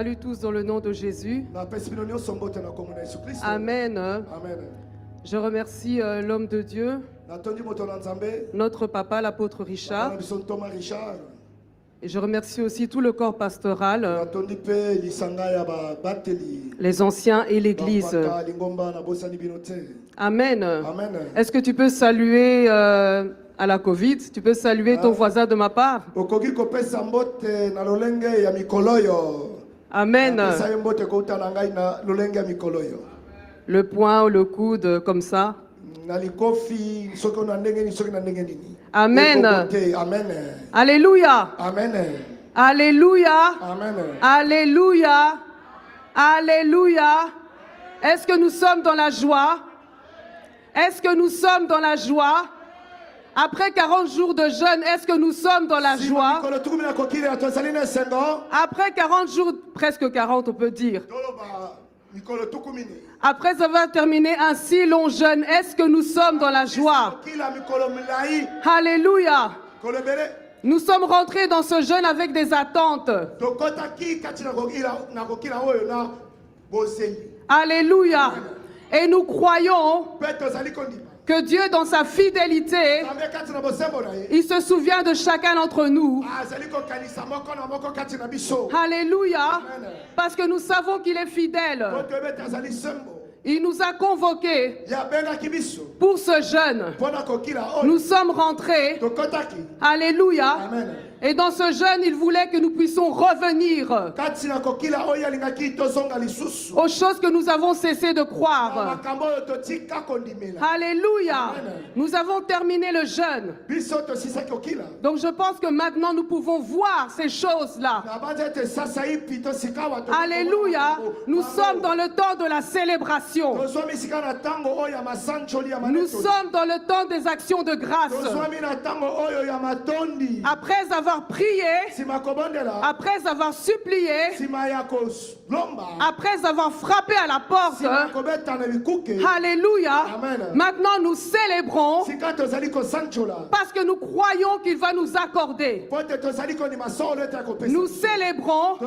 salue tous dans le nom de Jésus. Amen. Amen. Je remercie l'homme de Dieu, notre papa, l'apôtre Richard. Et je remercie aussi tout le corps pastoral, les anciens et l'église. Amen. Amen. Est-ce que tu peux saluer à la Covid? Tu peux saluer ton voisin de ma part? Amen. Le poing ou le coude comme ça. Amen. Amen. Alléluia. Amen. Alléluia. Amen. Alléluia. Alléluia. Est-ce que nous sommes dans la joie? Est-ce que nous sommes dans la joie? Après 40 jours de jeûne, est-ce que nous sommes dans la joie? Après 40 jours, presque 40 on peut dire. Après avoir terminé un si long jeûne, est-ce que nous sommes dans la joie? Alléluia. Nous sommes rentrés dans ce jeûne avec des attentes. Alléluia. Et nous croyons que Dieu, dans sa fidélité, il se souvient de chacun d'entre nous. Alléluia. Parce que nous savons qu'il est fidèle. Il nous a convoqués pour ce jeûne. Nous sommes rentrés. Alléluia. Et dans ce jeûne, il voulait que nous puissions revenir aux choses que nous avons cessé de croire. Alléluia. Nous avons terminé le jeûne. Donc je pense que maintenant nous pouvons voir ces choses-là. Alléluia. Nous sommes dans le temps de la célébration. Nous sommes dans le temps des actions de grâce. Après avoir prié, après avoir supplié, après avoir frappé à la porte, alléluia, maintenant nous célébrons parce que nous croyons qu'il va nous accorder. Nous célébrons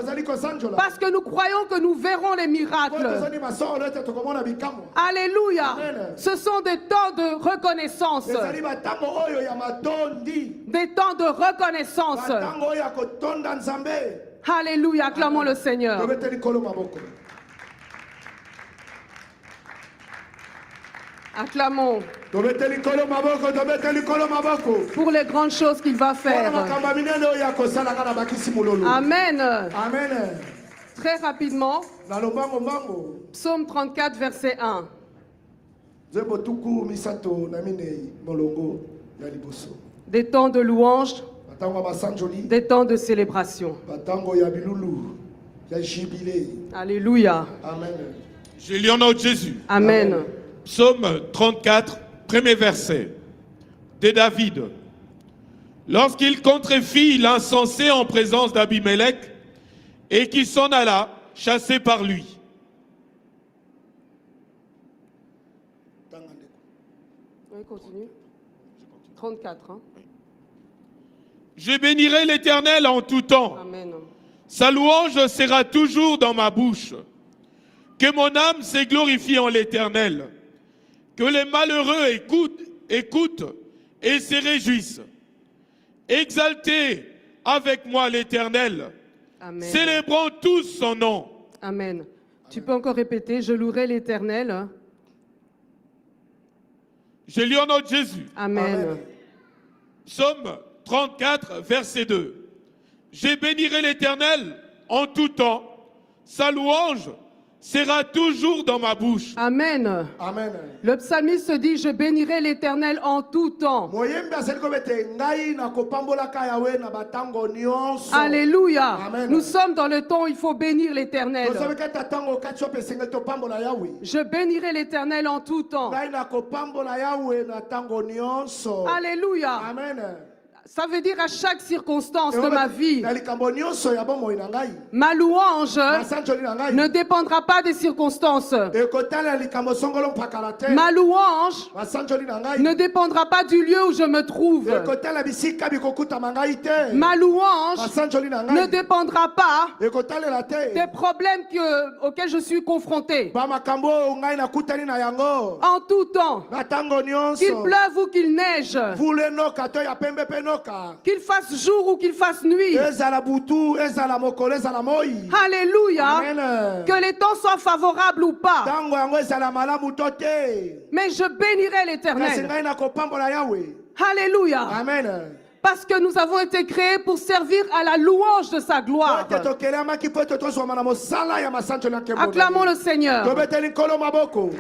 parce que nous croyons que nous verrons les miracles. Alléluia. Ce sont des temps de reconnaissance. Des temps de reconnaissance. Alléluia, acclamons le Seigneur. Acclamons pour les grandes choses qu'il va faire. Amen. Amen. Très rapidement, Psaume 34, verset 1. Des temps de louange, des temps de célébration. Alléluia. Amen. Je lis au nom de Jésus. Amen. Amen. Psaume 34, premier verset de David. Lorsqu'il contrefit l'insensé en présence d'Abimelech et qu'il s'en alla, chassé par lui. Oui, continue. 34. Hein? Je bénirai l'Éternel en tout temps. Amen. Sa louange sera toujours dans ma bouche. Que mon âme se glorifie en l'Éternel. Que les malheureux écoutent et se réjouissent. Exaltez avec moi l'Éternel. Célébrons tous son nom. Amen. Tu peux encore répéter, je louerai l'Éternel. Je lis au nom de Jésus. Amen. Amen. Psaume 34, verset 2. Je bénirai l'Éternel en tout temps. Sa louange sera toujours dans ma bouche. Amen. Amen. Le psalmiste dit, je bénirai l'Éternel en tout temps. Alléluia. Amen. Nous sommes dans le temps où il faut bénir l'Éternel. Je bénirai l'Éternel en tout temps. Alléluia. Amen. Ça veut dire à chaque circonstance de ma vie. Ma louange ne dépendra pas des circonstances. Ma louange ne dépendra pas du lieu où je me trouve. Ma louange ne dépendra pas des problèmes auxquels je suis confronté. En tout temps, qu'il pleuve ou qu'il neige, qu'il fasse jour ou qu'il fasse nuit. Alléluia. Que les temps soient favorables ou pas. Mais je bénirai l'Éternel. Alléluia. Amen. Parce que nous avons été créés pour servir à la louange de sa gloire. Acclamons le Seigneur.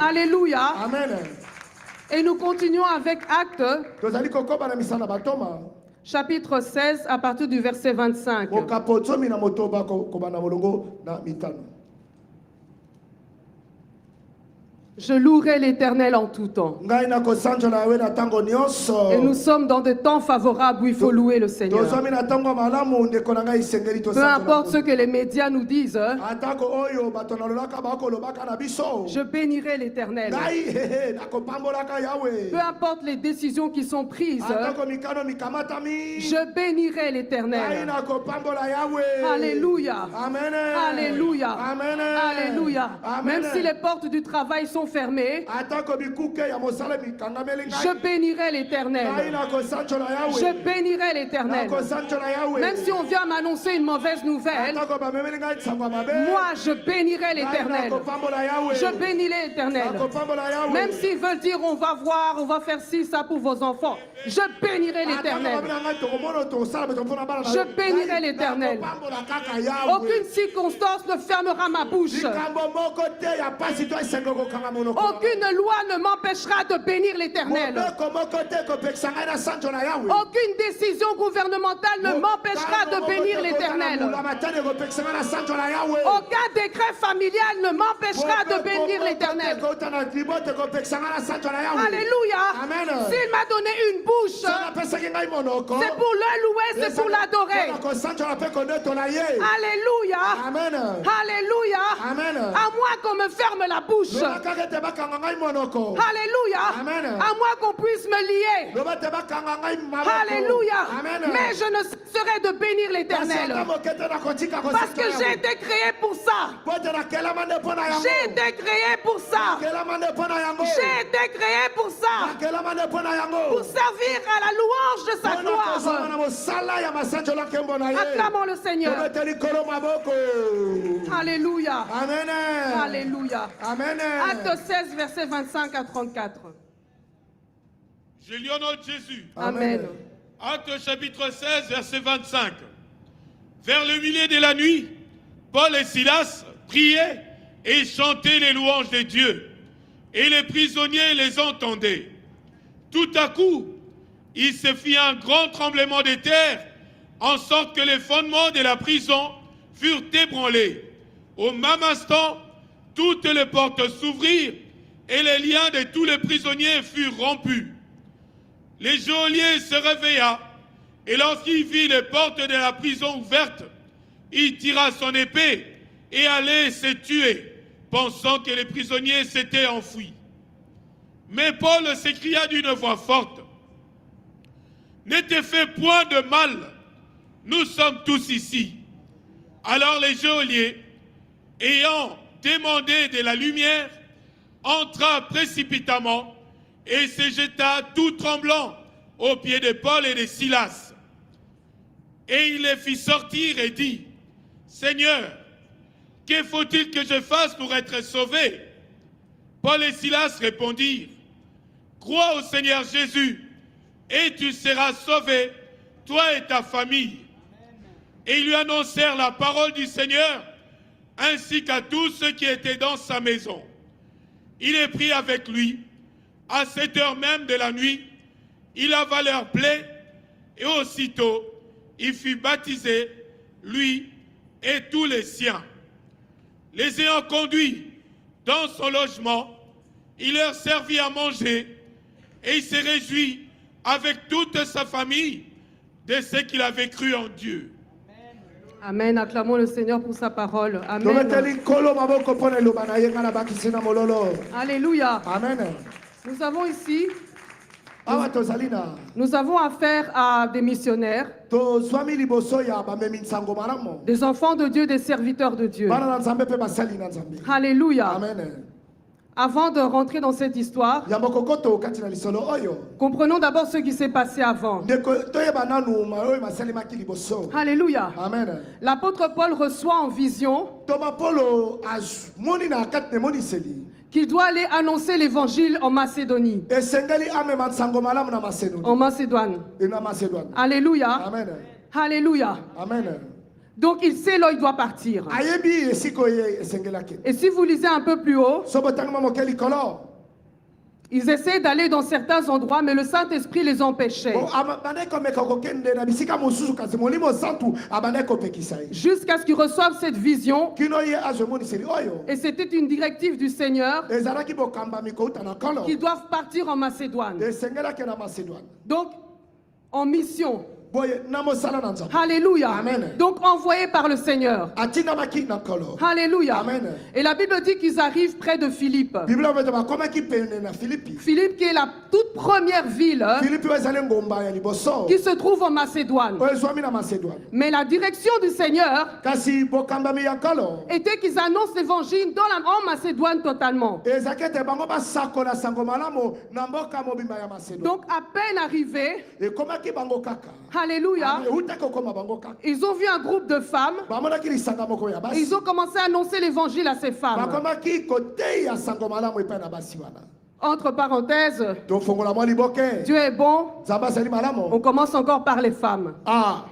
Alléluia. Amen. Et nous continuons avec Actes, chapitre 16, à partir du verset 25. Je louerai l'Éternel en tout temps. Et nous sommes dans des temps favorables où il faut louer le Seigneur. Peu importe ce que les médias nous disent, je bénirai l'Éternel. Peu importe les décisions qui sont prises, je bénirai l'Éternel. Alléluia. Alléluia. Alléluia. Même si les portes du travail sont fermées, je bénirai l'Éternel. Je bénirai l'Éternel. Même si on vient m'annoncer une mauvaise nouvelle, moi je bénirai l'Éternel. Je bénirai l'Éternel. Même s'ils veulent dire on va voir, on va faire ci, ça pour vos enfants, je bénirai l'Éternel. Je bénirai l'Éternel. Aucune circonstance ne fermera ma bouche. Aucune loi ne m'empêchera de bénir l'Éternel. Aucune décision gouvernementale ne m'empêchera de bénir l'Éternel. Aucun décret familial ne m'empêchera de bénir l'Éternel. Alléluia. S'il m'a donné une bouche, c'est pour le louer, c'est pour l'adorer. Alléluia. Alléluia. À moi qu'on me ferme la bouche. Alléluia. À moi qu'on puisse me lier. Alléluia. Mais je ne cesserai de bénir l'Éternel. Parce que j'ai été créé pour ça. J'ai été créé pour ça. J'ai été créé pour ça. Pour servir à la louange de sa gloire. Acclamons le Seigneur. Alléluia. Alléluia. Acte 16, verset 25 à 34. Je lis au nom de Jésus. Amen. Acte chapitre 16, verset 25. Vers le milieu de la nuit, Paul et Silas priaient et chantaient les louanges de Dieu. Et les prisonniers les entendaient. Tout à coup, il se fit un grand tremblement de terre, en sorte que les fondements de la prison furent ébranlés. Au même instant, toutes les portes s'ouvrirent et les liens de tous les prisonniers furent rompus. Le geôlier se réveilla et lorsqu'il vit les portes de la prison ouvertes, il tira son épée et allait se tuer, pensant que les prisonniers s'étaient enfuis. Mais Paul s'écria d'une voix forte, « Ne te fais point de mal, nous sommes tous ici. » Alors le geôlier, ayant demandé de la lumière, entra précipitamment et se jeta tout tremblant aux pieds de Paul et de Silas. Et il les fit sortir et dit, « Seigneur, que faut-il que je fasse pour être sauvé ?» Paul et Silas répondirent, « Crois au Seigneur Jésus et tu seras sauvé, toi et ta famille. » Et ils lui annoncèrent la parole du Seigneur ainsi qu'à tous ceux qui étaient dans sa maison. Il les prit avec lui. À cette heure même de la nuit, il lava leurs plaies et aussitôt il fut baptisé, lui et tous les siens. Les ayant conduits dans son logement, il leur servit à manger et il se réjouit avec toute sa famille de ce qu'il avait cru en Dieu. Amen. Acclamons le Seigneur pour sa parole. Amen. Alléluia. Amen. Nous avons ici, nous avons affaire à des missionnaires, des enfants de Dieu, des serviteurs de Dieu. Alléluia. Amen. Avant de rentrer dans cette histoire, comprenons d'abord ce qui s'est passé avant. Alléluia. Amen. L'apôtre Paul reçoit en vision qu'il doit aller annoncer l'évangile en Macédonie. En Macédoine. Alléluia. Amen. Alléluia. Amen. Donc il sait là où il doit partir. Et si vous lisez un peu plus haut, ils essaient d'aller dans certains endroits, mais le Saint-Esprit les empêchait. Jusqu'à ce qu'ils reçoivent cette vision. Et c'était une directive du Seigneur qu'ils doivent partir en Macédoine. Donc, en mission. Alléluia. Amen. Donc envoyés par le Seigneur. Alléluia. Amen. Et la Bible dit qu'ils arrivent près de Philippe. Philippe qui est la toute première ville qui se trouve en Macédoine. Mais la direction du Seigneur était qu'ils annoncent l'évangile en Macédoine totalement. Donc à peine arrivés, alléluia, ils ont vu un groupe de femmes. Ils ont commencé à annoncer l'évangile à ces femmes. Entre parenthèses, Dieu est bon. On commence encore par les femmes. Amen.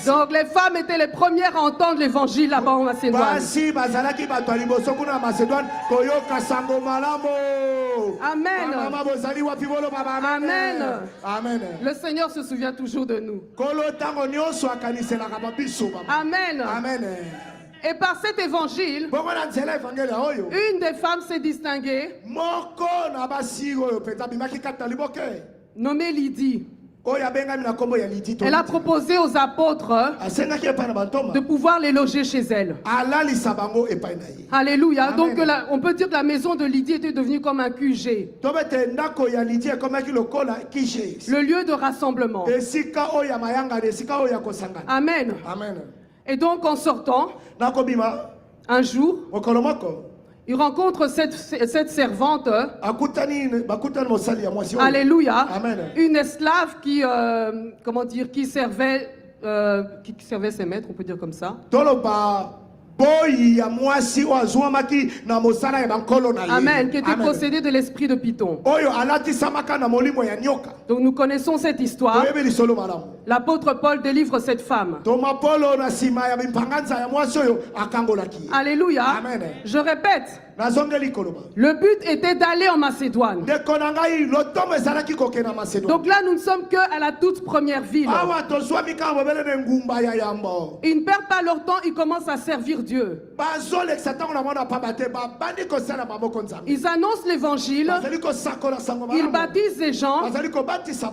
Donc les femmes étaient les premières à entendre l'évangile là-bas en Macédoine. Amen. Amen. Amen. Le Seigneur se souvient toujours de nous. Amen. Amen. Et par cet évangile, une des femmes s'est distinguée, nommée Lydie. Elle a proposé aux apôtres de pouvoir les loger chez elle. Alléluia. Amen. Donc on peut dire que la maison de Lydie était devenue comme un QG. Le lieu de rassemblement. Amen. Amen. Et donc en sortant, un jour, il rencontre cette servante. Alléluia. Amen. Une esclave qui, qui servait ses maîtres, on peut dire comme ça. Amen, qui était possédé de l'esprit de Python. Donc nous connaissons cette histoire. L'apôtre Paul délivre cette femme. Alléluia. Amen. Je répète. Le but était d'aller en Macédoine. Donc là, nous ne sommes qu'à la toute première ville. Ils ne perdent pas leur temps, ils commencent à servir Dieu. Ils annoncent l'évangile. Ils baptisent les gens.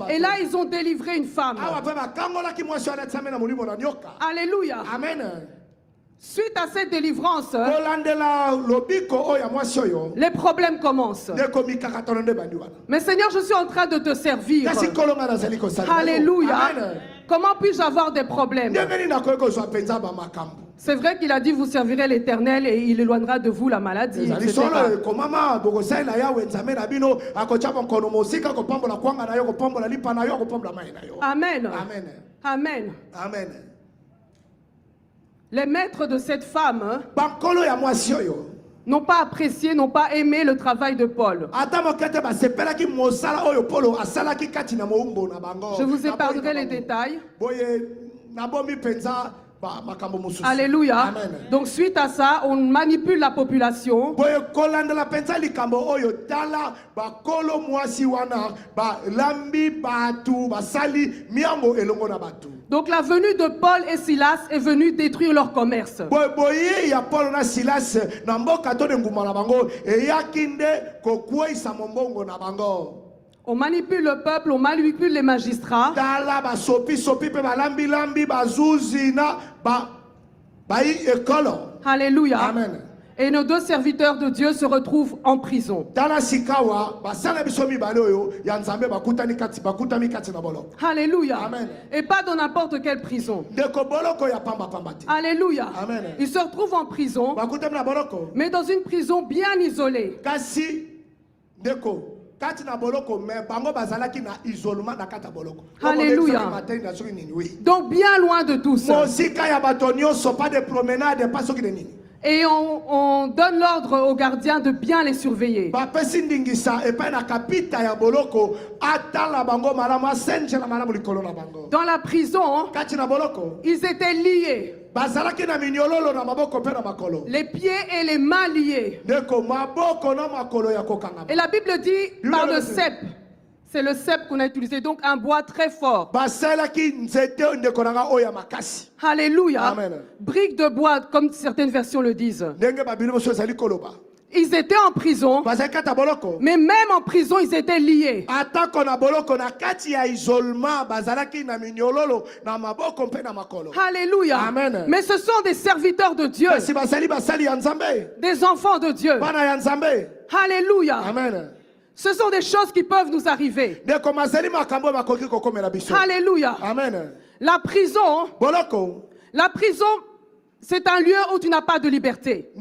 Et là, ils ont délivré une femme. Alléluia. Amen. Suite à cette délivrance, les problèmes commencent. Mais Seigneur, je suis en train de te servir. Alléluia. Amen. Comment puis-je avoir des problèmes? C'est vrai qu'il a dit vous servirez l'Éternel et il éloignera de vous la maladie, etc. Amen. Amen. Amen. Amen. Les maîtres de cette femme n'ont pas apprécié, n'ont pas aimé le travail de Paul. Je vous épargnerai les détails. Alléluia. Amen. Donc suite à ça, on manipule la population. Donc la venue de Paul et Silas est venue détruire leur commerce. On manipule le peuple, on manipule les magistrats. Alléluia. Amen. Et nos deux serviteurs de Dieu se retrouvent en prison. Alléluia. Amen. Et pas dans n'importe quelle prison. Alléluia. Amen. Ils se retrouvent en prison, mais dans une prison bien isolée. Alléluia. Donc bien loin de tout ça. Et on donne l'ordre aux gardiens de bien les surveiller. Dans la prison, ils étaient liés. Les pieds et les mains liés. Et la Bible dit par le cep. C'est le cep qu'on a utilisé, donc un bois très fort. Alléluia. Amen. Briques de bois, comme certaines versions le disent. Ils étaient en prison, mais même en prison, ils étaient liés. Alléluia. Amen. Mais ce sont des serviteurs de Dieu, des enfants de Dieu. Alléluia. Amen. Ce sont des choses qui peuvent nous arriver. Alléluia. Amen. La prison, c'est un lieu où tu n'as pas de liberté.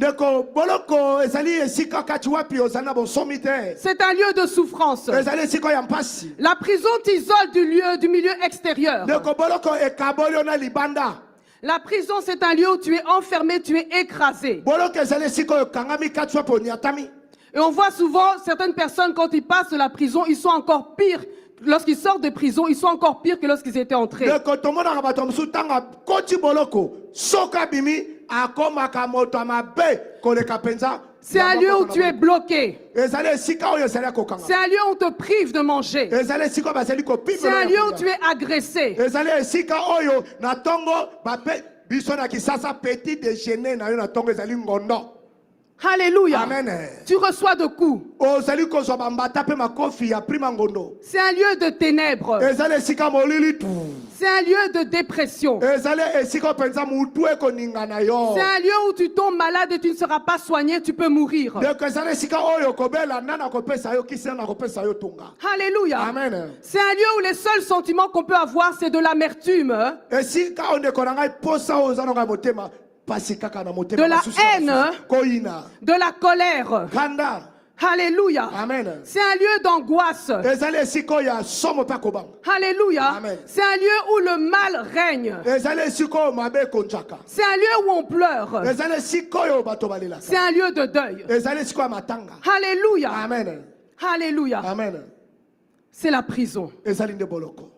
C'est un lieu de souffrance. La prison t'isole du milieu extérieur. La prison, c'est un lieu où tu es enfermé, tu es écrasé. Et on voit souvent certaines personnes, quand ils passent de la prison, ils sont encore pires. Lorsqu'ils sortent de prison, ils sont encore pires que lorsqu'ils étaient entrés. C'est un lieu où tu es bloqué. C'est un lieu où on te prive de manger. C'est un lieu où tu es agressé. Alléluia. Amen. Tu reçois de coups. C'est un lieu de ténèbres. C'est un lieu de dépression. C'est un lieu où tu tombes malade et tu ne seras pas soigné, tu peux mourir. Alléluia. Amen. C'est un lieu où les seuls sentiments qu'on peut avoir, c'est de l'amertume, de la haine, de la colère. Alléluia. Amen. C'est un lieu d'angoisse. Alléluia. Amen. C'est un lieu où le mal règne. C'est un lieu où on pleure. C'est un lieu de deuil. Alléluia. Amen. Alléluia. Amen. C'est la prison.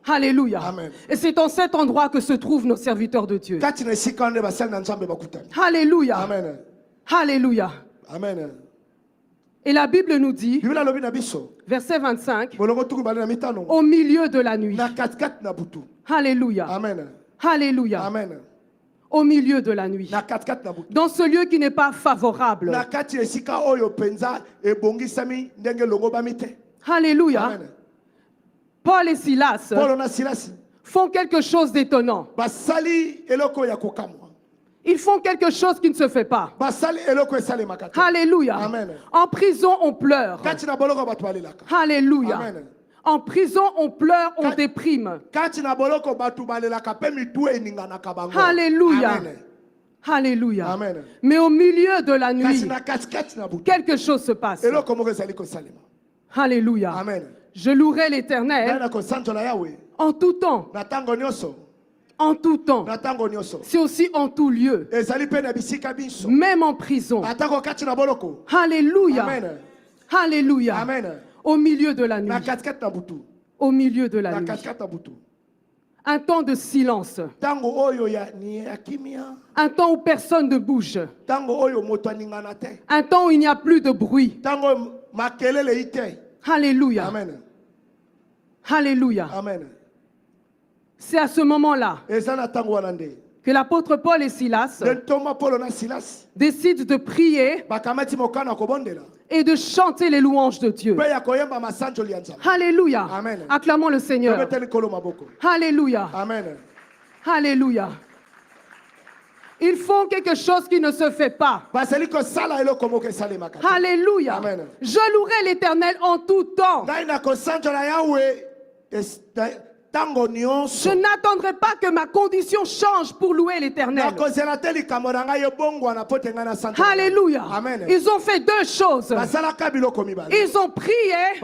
Alléluia. Amen. Et c'est dans cet endroit que se trouvent nos serviteurs de Dieu. Alléluia. Amen. Alléluia. Amen. Et la Bible nous dit, verset 25, au milieu de la nuit. Alléluia. Amen. Alléluia. Amen. Au milieu de la nuit. Dans ce lieu qui n'est pas favorable. Alléluia. Amen. Paul et Silas font quelque chose d'étonnant. Ils font quelque chose qui ne se fait pas. Alléluia. Amen. En prison, on pleure. Alléluia. Amen. En prison, on pleure, on déprime. Alléluia. Amen. Alléluia. Amen. Mais au milieu de la nuit, quelque chose se passe. Alléluia. Amen. Je louerai l'Éternel en tout temps. En tout temps. C'est aussi en tout lieu. Même en prison. Alléluia. Amen. Alléluia. Amen. Au milieu de la nuit. Au milieu de la nuit. Un temps de silence. Un temps où personne ne bouge. Un temps où il n'y a plus de bruit. Alléluia. Amen. Alléluia. Amen. C'est à ce moment-là que l'apôtre Paul et Silas décident de prier et de chanter les louanges de Dieu. Alléluia. Amen. Acclamons le Seigneur. Alléluia. Amen. Alléluia. Ils font quelque chose qui ne se fait pas. Alléluia. Amen. Je louerai l'Éternel en tout temps. Je n'attendrai pas que ma condition change pour louer l'Éternel. Alléluia. Amen. Ils ont fait deux choses. Ils ont prié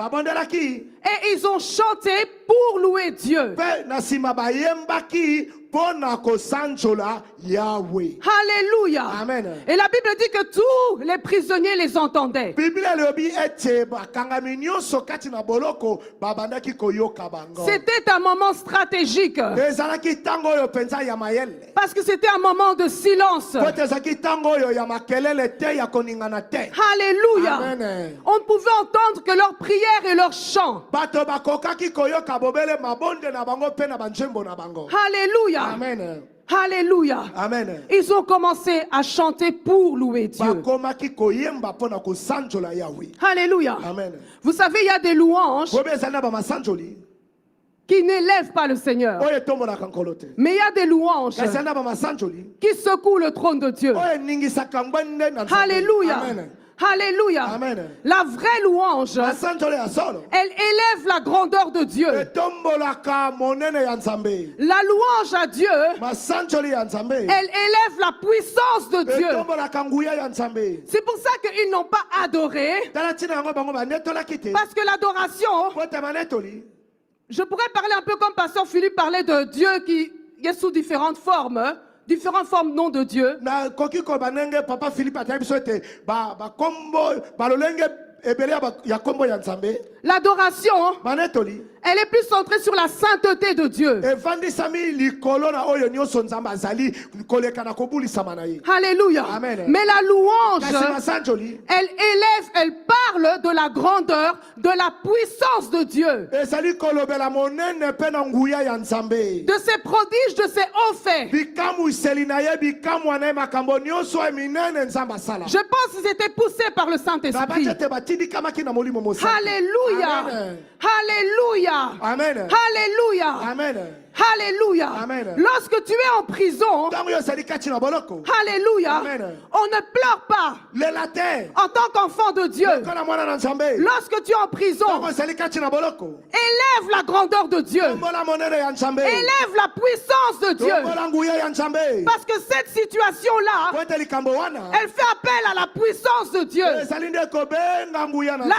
et ils ont chanté pour louer Dieu. Alléluia. Amen. Et la Bible dit que tous les prisonniers les entendaient. C'était un moment stratégique. Parce que c'était un moment de silence. Alléluia. Amen. On ne pouvait entendre que leurs prières et leurs chants. Alléluia. Amen. Alléluia. Amen. Ils ont commencé à chanter pour louer Dieu. Alléluia. Amen. Vous savez, il y a des louanges qui n'élèvent pas le Seigneur. Mais il y a des louanges qui secouent le trône de Dieu. Alléluia. Amen. Alléluia. Amen. La vraie louange, elle élève la grandeur de Dieu. La louange à Dieu, elle élève la puissance de Dieu. C'est pour ça qu'ils n'ont pas adoré. Parce que l'adoration, je pourrais parler un peu comme Pasteur Philippe parlait de Dieu qui est sous différentes formes non de Dieu. L'adoration, elle est plus centrée sur la sainteté de Dieu. Alléluia. Amen. Mais la louange, elle élève, elle parle de la grandeur, de la puissance de Dieu. De ses prodiges, de ses hauts faits. Je pense qu'ils étaient poussés par le Saint-Esprit. Alléluia. Amen. Alléluia. Amen. Alléluia. Amen. Alléluia. Amen. Lorsque tu es en prison, alléluia, Amen. on ne pleure pas en tant qu'enfant de Dieu. Lorsque tu es en prison, élève la grandeur de Dieu. Élève la puissance de Dieu. Parce que cette situation-là, elle fait appel à la puissance de Dieu. La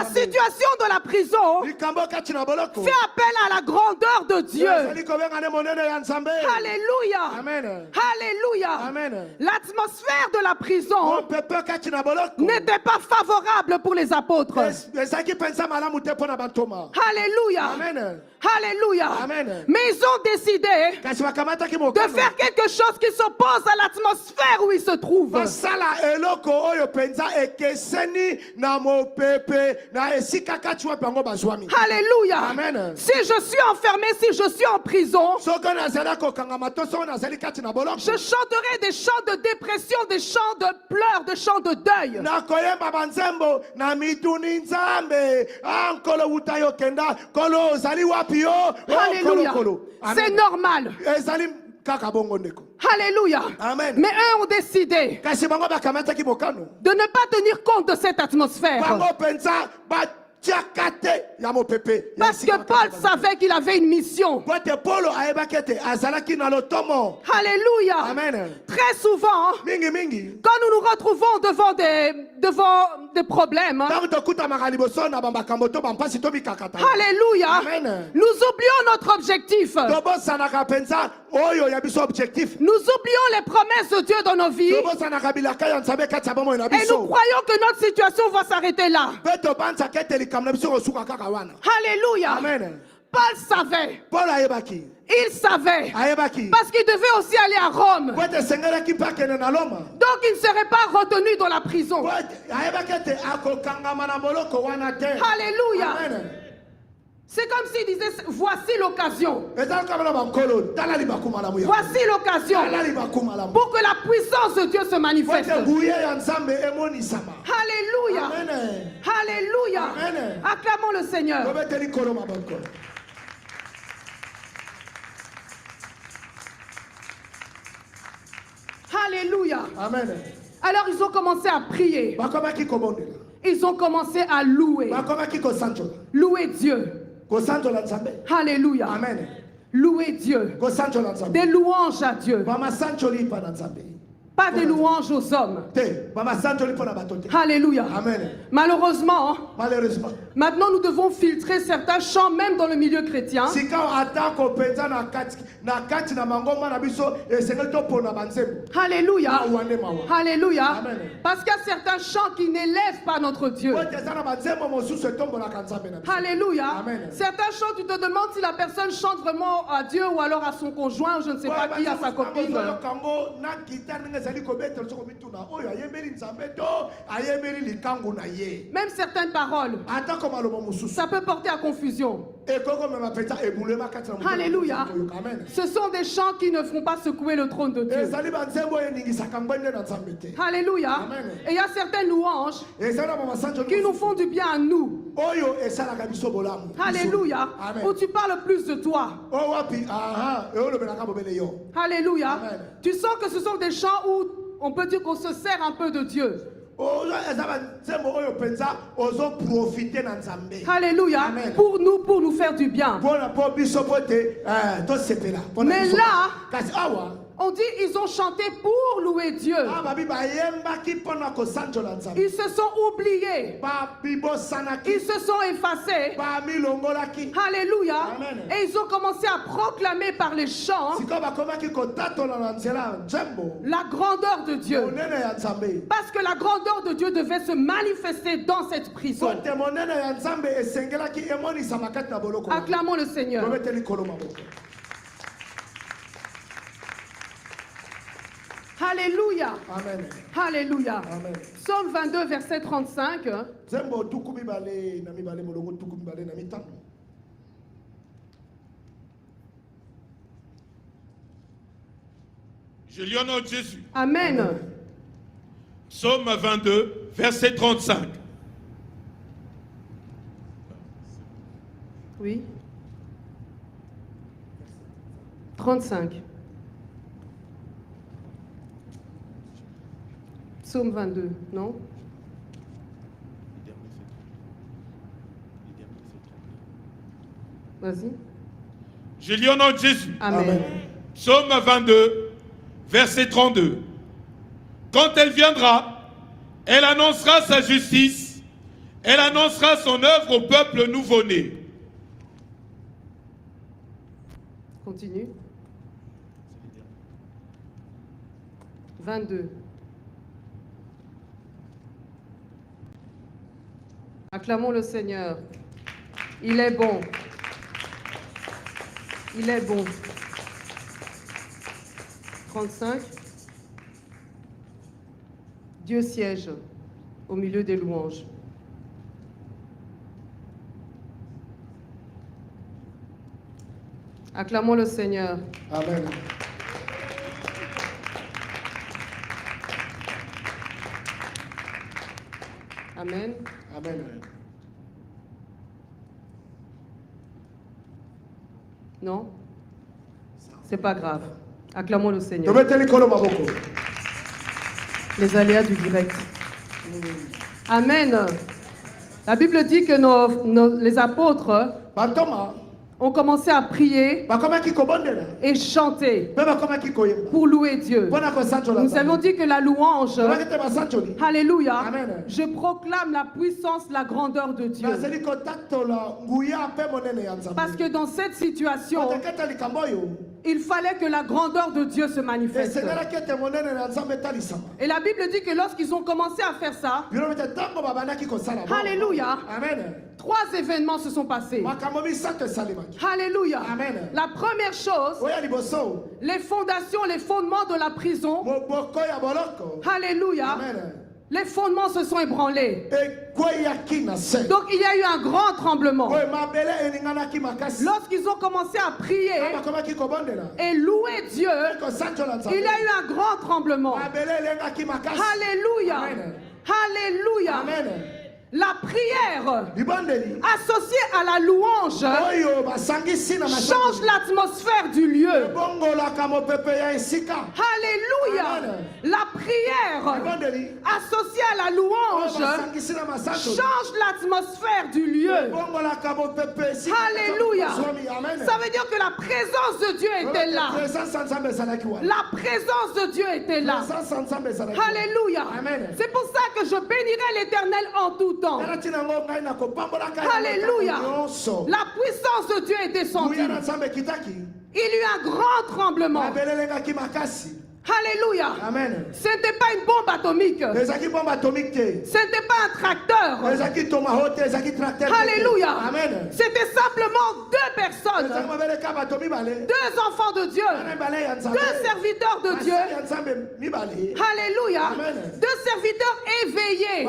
situation de la prison fait appel à la grandeur de Dieu. Alléluia. Amen. Alléluia. Amen. L'atmosphère de la prison n'était pas favorable pour les apôtres. Alléluia. Amen. Alléluia. Amen. Mais ils ont décidé de faire quelque chose qui s'oppose à l'atmosphère où ils se trouvent. Alléluia. Amen. Si je suis enfermé, si je suis en prison, je chanterai des chants de dépression, des chants de pleurs, des chants de deuil. Alléluia. C'est normal. Alléluia. Amen. Mais eux ont décidé de ne pas tenir compte de cette atmosphère. Parce que Paul savait qu'il avait une mission. Alléluia. Amen. Très souvent, quand nous nous retrouvons devant des problèmes, alléluia, Amen. nous oublions notre objectif. Nous oublions les promesses de Dieu dans nos vies. Et nous croyons que notre situation va s'arrêter là. Alléluia. Amen. Paul savait. Il savait. Parce qu'il devait aussi aller à Rome. Donc il ne serait pas retenu dans la prison. Alléluia. Amen. C'est comme s'il disait, voici l'occasion. Voici l'occasion pour que la puissance de Dieu se manifeste. Alléluia. Alléluia. Acclamons le Seigneur. Alléluia. Amen. Alors ils ont commencé à prier. Ils ont commencé à louer. Louer Dieu. Alléluia. Amen. Louer Dieu. Des louanges à Dieu. Pas des louanges aux hommes. Alléluia. Amen. Malheureusement, maintenant nous devons filtrer certains chants même dans le milieu chrétien. Alléluia. Alléluia. Amen. Parce qu'il y a certains chants qui n'élèvent pas notre Dieu. Alléluia. Amen. Certains chants, tu te demandes si la personne chante vraiment à Dieu ou alors à son conjoint, ou je ne sais pas qui, à sa copine. Même certaines paroles, ça peut porter à confusion. Alléluia. Ce sont des chants qui ne font pas secouer le trône de Dieu. Alléluia. Amen. Et il y a certaines louanges qui nous font du bien à nous. Alléluia. Amen. Où tu parles plus de toi. Alléluia. Amen. Tu sens que ce sont des chants où on peut dire qu'on se sert un peu de Dieu. Alléluia. Amen. Pour nous faire du bien. Mais là, on dit ils ont chanté pour louer Dieu. Ils se sont oubliés. Ils se sont effacés. Alléluia. Amen. Et ils ont commencé à proclamer par les chants la grandeur de Dieu. Parce que la grandeur de Dieu devait se manifester dans cette prison. Acclamons le Seigneur. Alléluia. Amen. Alléluia. Amen. Psaume 22, verset 35. Je lis au nom de Jésus. Amen. Psaume 22, verset 35. Oui. 35. Psaume 22, non? Vas-y. Je lis au nom de Jésus. Amen. Amen. Psaume 22, verset 32. Quand elle viendra, elle annoncera sa justice, elle annoncera son œuvre au peuple nouveau-né. Continue. 22. Acclamons le Seigneur. Il est bon. Il est bon. 35. Dieu siège au milieu des louanges. Acclamons le Seigneur. Amen. Amen. Amen. Non? C'est pas grave. Acclamons le Seigneur. Les aléas du direct. Amen. La Bible dit que les apôtres ont commencé à prier et chanter pour louer Dieu. Nous avons dit que la louange, alléluia, Amen. je proclame la puissance, la grandeur de Dieu. Parce que dans cette situation, il fallait que la grandeur de Dieu se manifeste. Et la Bible dit que lorsqu'ils ont commencé à faire ça, alléluia, Amen. 3 événements se sont passés. Alléluia. Amen. La première chose, les fondations, les fondements de la prison, alléluia, Amen. les fondements se sont ébranlés. Donc il y a eu un grand tremblement. Lorsqu'ils ont commencé à prier et louer Dieu, il y a eu un grand tremblement. Alléluia. Alléluia. La prière associée à la louange change l'atmosphère du lieu. Alléluia. La prière associée à la louange change l'atmosphère du lieu. Alléluia. Ça veut dire que la présence de Dieu était là. La présence de Dieu était là. Alléluia. C'est pour ça que je bénirai l'Éternel en tout temps. Alléluia. La puissance de Dieu est descendue. Il y a eu un grand tremblement. Alléluia. Amen. Ce n'était pas une bombe atomique. Ce n'était pas un tracteur. Alléluia. Amen. C'était simplement deux personnes. Deux enfants de Dieu. Deux serviteurs de Dieu. Alléluia. Amen. Deux serviteurs éveillés.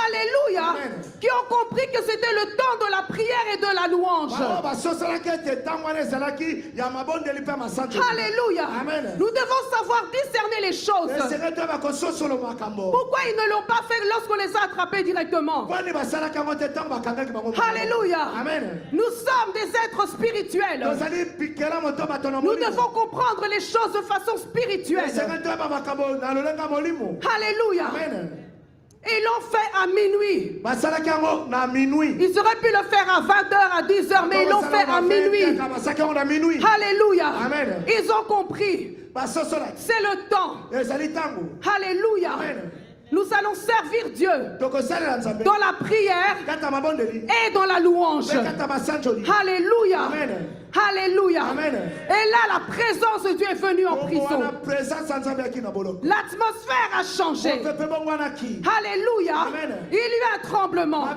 Alléluia. Amen. Qui ont compris que c'était le temps de la prière et de la louange. Alléluia. Amen. Nous devons savoir discerner les choses. Pourquoi ils ne l'ont pas fait lorsqu'on les a attrapés directement? Alléluia. Amen. Nous sommes des êtres spirituels. Nous devons comprendre les choses de façon spirituelle. Alléluia. Amen. Et ils l'ont fait à minuit. Minuit. Ils auraient pu le faire à 20h, à 10h, mais ils l'ont fait à minuit. Alléluia. Amen. Ils ont compris. C'est le temps. Alléluia. Amen. Nous allons servir Dieu dans la prière et dans la louange. Alléluia. Amen. Alléluia. Amen. Et là, la présence de Dieu est venue en prison. L'atmosphère a changé. Alléluia. Amen. Il y a eu un tremblement.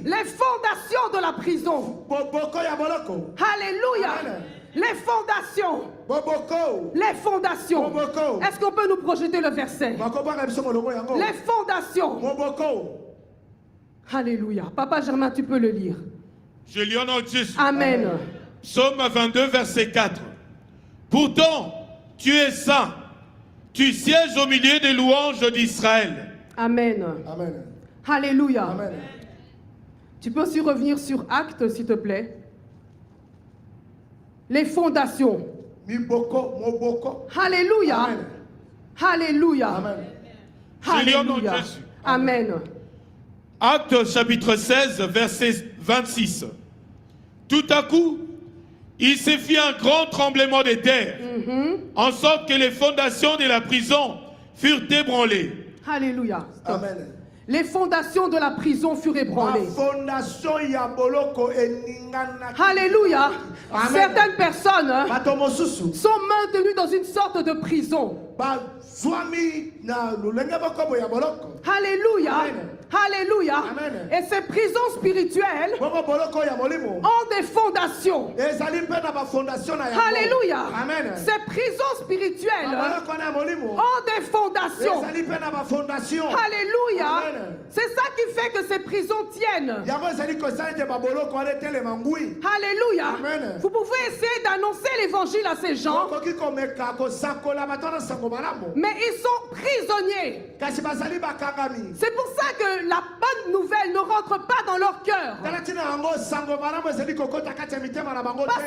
Les fondations de la prison. Alléluia. Amen. Les fondations. Les fondations. Est-ce qu'on peut nous projeter le verset? Les fondations. Alléluia. Papa Germain, tu peux le lire. Je lis au nom de Jésus. Amen. Psaume 22, verset 4. Pourtant, tu es saint. Tu sièges au milieu des louanges d'Israël. Amen. Amen. Alléluia. Amen. Tu peux aussi revenir sur Actes, s'il te plaît. Les fondations. Alléluia. Amen. Alléluia. Amen. Je lis au nom de Alléluia. Jésus. Amen. Actes chapitre 16, verset 26. Tout à coup, il s'est fait un grand tremblement de terre, en sorte que les fondations de la prison furent ébranlées. Alléluia. Stop. Amen. Les fondations de la prison furent ébranlées. Alléluia. Amen. Certaines personnes sont maintenues dans une sorte de prison. Alléluia. Amen. Alléluia. Amen. Et ces prisons spirituelles ont des fondations. Alléluia. Amen. Ces prisons spirituelles ont des fondations. Alléluia. Amen. C'est ça qui fait que ces prisons tiennent. Alléluia. Amen. Vous pouvez essayer d'annoncer l'évangile à ces gens, mais ils sont prisonniers. C'est pour ça que la bonne nouvelle ne rentre pas dans leur cœur. Parce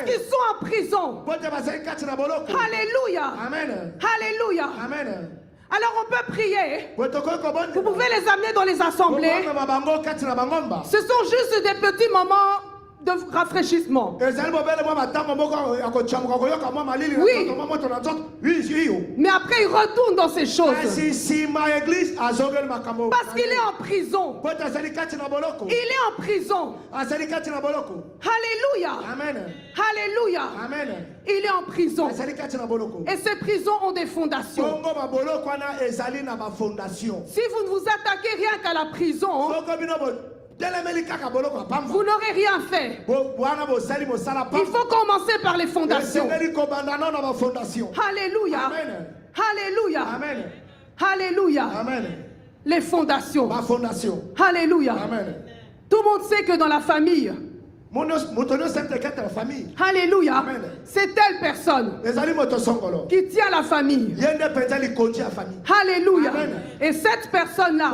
qu'ils sont en prison. Alléluia. Amen. Alléluia. Amen. Alors on peut prier. Vous pouvez les amener dans les assemblées. Ce sont juste des petits moments de rafraîchissement. Oui. Mais après il retourne dans ces choses. Parce qu'il est en prison. Il est en prison. Alléluia. Amen. Alléluia. Amen. Il est en prison. Et ces prisons ont des fondations. Si vous ne vous attaquez rien qu'à la prison, vous n'aurez rien fait. Il faut commencer par les fondations. Alléluia. Amen. Alléluia. Amen. Alléluia. Amen. Les fondations. Ma fondation. Alléluia. Amen. Tout le monde sait que dans la famille, alléluia, Amen. c'est telle personne qui tient la famille. Alléluia. Amen. Et cette personne-là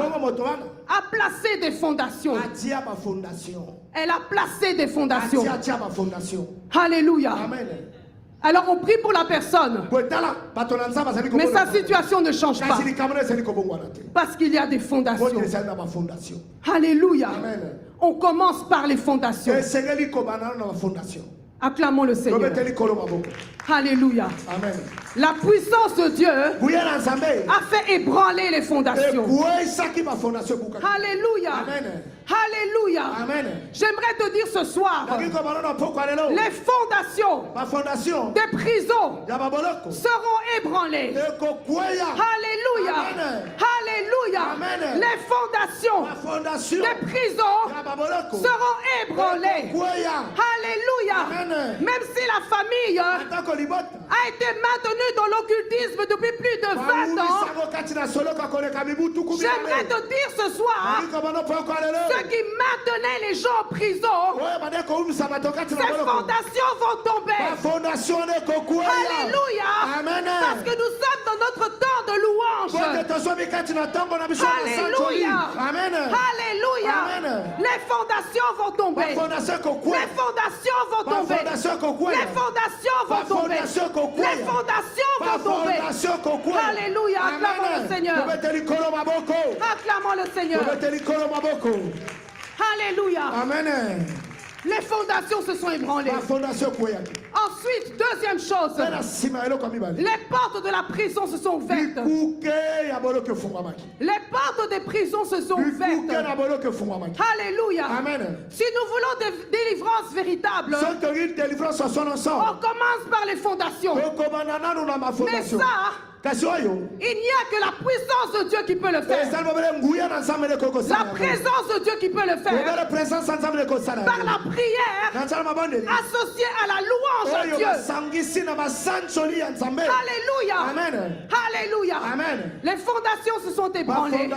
a placé des fondations. Elle a placé des fondations. Alléluia. Amen. Alors on prie pour la personne, mais sa situation ne change pas parce qu'il y a des fondations. Alléluia. Amen. On commence par les fondations. Acclamons le Seigneur. Alléluia. Amen. La puissance de Dieu a fait ébranler les fondations. Alléluia. Amen. Alléluia. Amen. J'aimerais te dire ce soir, les fondations des prisons seront ébranlées. Alléluia. Amen. Alléluia. Amen. Les fondations des prisons seront ébranlées. Alléluia. Amen. Même si la famille a été maintenue dans l'occultisme depuis plus de 20 ans, j'aimerais te dire ce soir, ceux qui maintenaient les gens en prison, ces fondations vont tomber. Alléluia. Amen. Parce que nous sommes dans notre temps de louange. Alléluia. Amen. Alléluia. Amen. Les fondations vont tomber. Les fondations vont tomber. Les fondations vont tomber. Les fondations vont tomber. Alléluia. Acclamons le Seigneur. Acclamons le Seigneur. Alléluia. Amen. Les fondations se sont ébranlées. Ensuite, deuxième chose, les portes de la prison se sont ouvertes. Les portes des prisons se sont ouvertes. Alléluia. Amen. Si nous voulons des délivrances véritables, on commence par les fondations. Mais ça, il n'y a que la puissance de Dieu qui peut le faire. La présence de Dieu qui peut le faire. Par la prière associée à la louange de Dieu. Alléluia. Amen. Alléluia. Amen. Les fondations se sont ébranlées.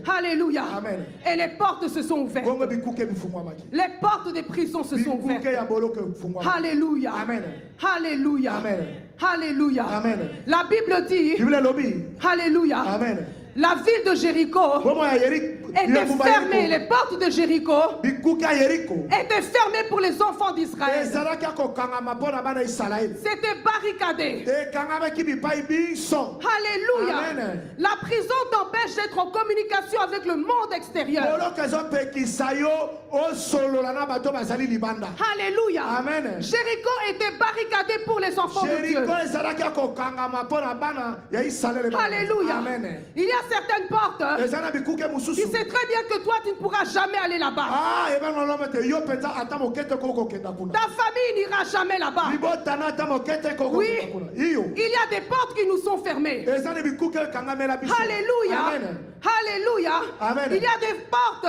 Alléluia. Amen. Et les portes se sont ouvertes. Les portes des prisons se sont ouvertes. Alléluia. Amen. Alléluia. Amen. Alléluia. Amen. La Bible dit, alléluia, Amen. la ville de Jéricho était fermée, les portes de Jéricho étaient fermées pour les enfants d'Israël. C'était barricadé. Alléluia. Amen. La prison t'empêche d'être en communication avec le monde extérieur. Alléluia. Amen. Jéricho était barricadé pour les enfants de Dieu. Alléluia. Amen. Il y a certaines portes. Tu sais très bien que toi tu ne pourras jamais aller là-bas. Ta famille n'ira jamais là-bas. Oui. Il y a des portes qui nous sont fermées. Alléluia. Amen. Alléluia. Amen. Il y a des portes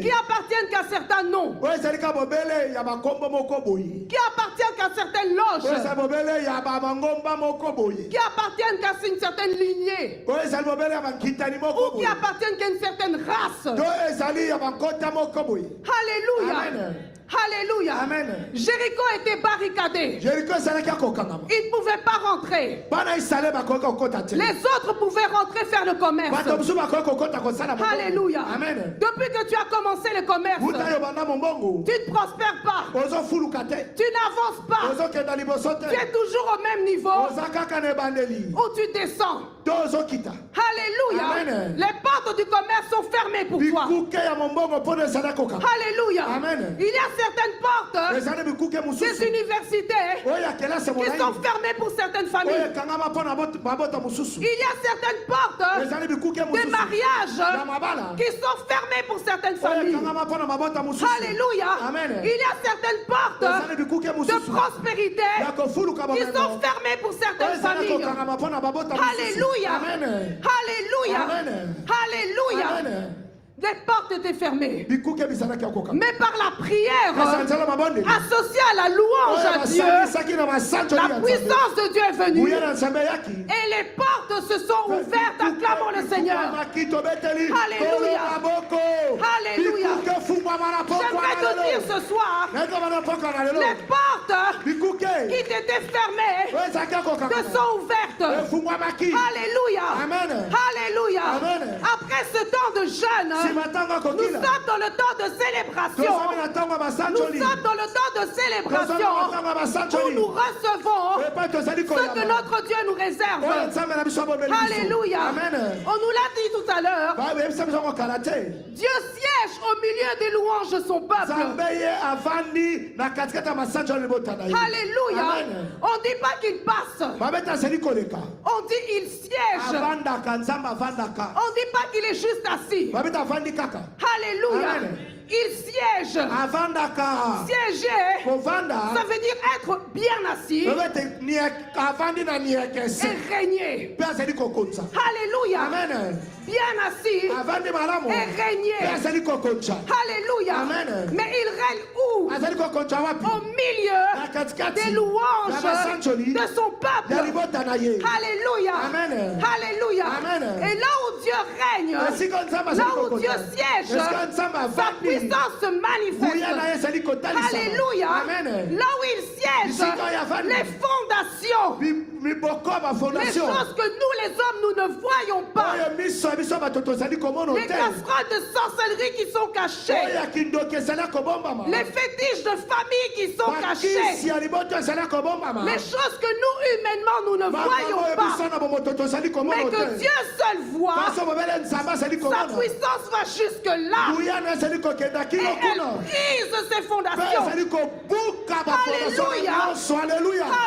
qui appartiennent qu'à certains noms, qui appartiennent qu'à certaines loges, qui appartiennent qu'à une certaine lignée, ou qui appartiennent qu'à une certaine race. Alléluia. Amen. Alléluia. Amen. Jéricho était barricadé. Ils ne pouvaient pas rentrer. Les autres pouvaient rentrer faire le commerce. Alléluia. Amen. Depuis que tu as commencé le commerce, tu ne prospères pas. Tu n'avances pas. Tu es toujours au même niveau où tu descends. Alléluia. Amen. Les portes du commerce sont fermées pour toi. Alléluia. Amen. Il y a certaines portes des universités qui sont fermées pour certaines familles. Il y a certaines portes des mariages qui sont fermées pour certaines familles. Alléluia. Amen. Il y a certaines portes de prospérité qui sont fermées pour certaines familles. Alléluia. Amen. Alléluia. Amen. Alléluia. Amen. Les portes étaient fermées. Mais par la prière associée à la louange à Dieu, la puissance de Dieu est venue. Et les portes se sont ouvertes. Acclamons le Seigneur. Alléluia. Alléluia. J'aimerais te dire ce soir, les portes qui étaient fermées se sont ouvertes. Alléluia. Alléluia. Après ce temps de jeûne, nous sommes dans le temps de célébration. Nous sommes dans le temps de célébration où nous recevons ce que notre Dieu nous réserve. Alléluia. On nous l'a dit tout à l'heure. Dieu siège au milieu des louanges de son peuple. Alléluia. On ne dit pas qu'il passe. On dit il siège. On ne dit pas qu'il est juste assis. Alléluia. Il siège. Siéger, ça veut dire être bien assis et régner. Alléluia. Bien assis et régner. Alléluia. Mais il règne où? Au milieu des louanges de son peuple. Alléluia. Alléluia. Et là où Dieu règne, là où Dieu siège, sa puissance se manifeste. Alléluia. Là où il siège, les fondations, les choses que nous les hommes nous ne voyons pas, les casseroles de sorcellerie qui sont cachées, les fétiches de famille qui sont cachés, les choses que nous humainement nous ne voyons pas, mais que Dieu seul voit. Sa puissance va jusque là et elle brise ses fondations. Alléluia.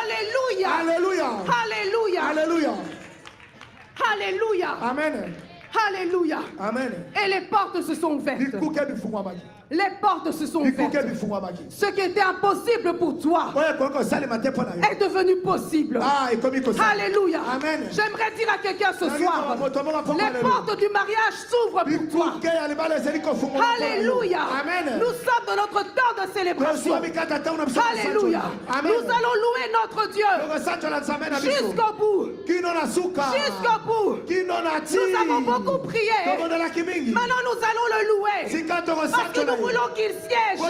Alléluia. Alléluia. Alléluia. Alléluia. Alléluia. Amen. Alléluia. Amen. Et les portes se sont ouvertes. Les portes se sont ouvertes. Ce qui était impossible pour toi est devenu possible. Alléluia. Amen. J'aimerais dire à quelqu'un ce soir, les portes du mariage s'ouvrent pour toi. Alléluia. Amen. Nous sommes dans notre temps de célébration. Alléluia. Nous allons louer notre Dieu jusqu'au bout. Jusqu'au bout. Nous avons beaucoup prié. Maintenant nous allons le louer. Parce que nous voulons qu'il siège. Nous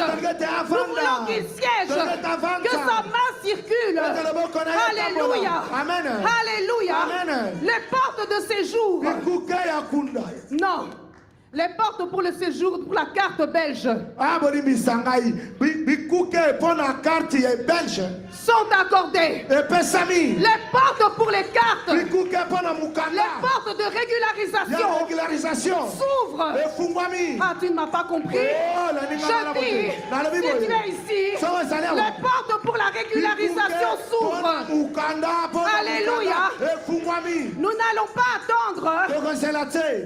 voulons qu'il siège. Que sa main circule. Alléluia. Alléluia. Les portes de séjour. Non. Les portes pour le séjour, pour la carte belge, sont accordées. Les portes pour les cartes, les portes de régularisation s'ouvrent. Ah, tu ne m'as pas compris. Je dis, si tu es ici, les portes pour la régularisation s'ouvrent. Alléluia. Nous n'allons pas attendre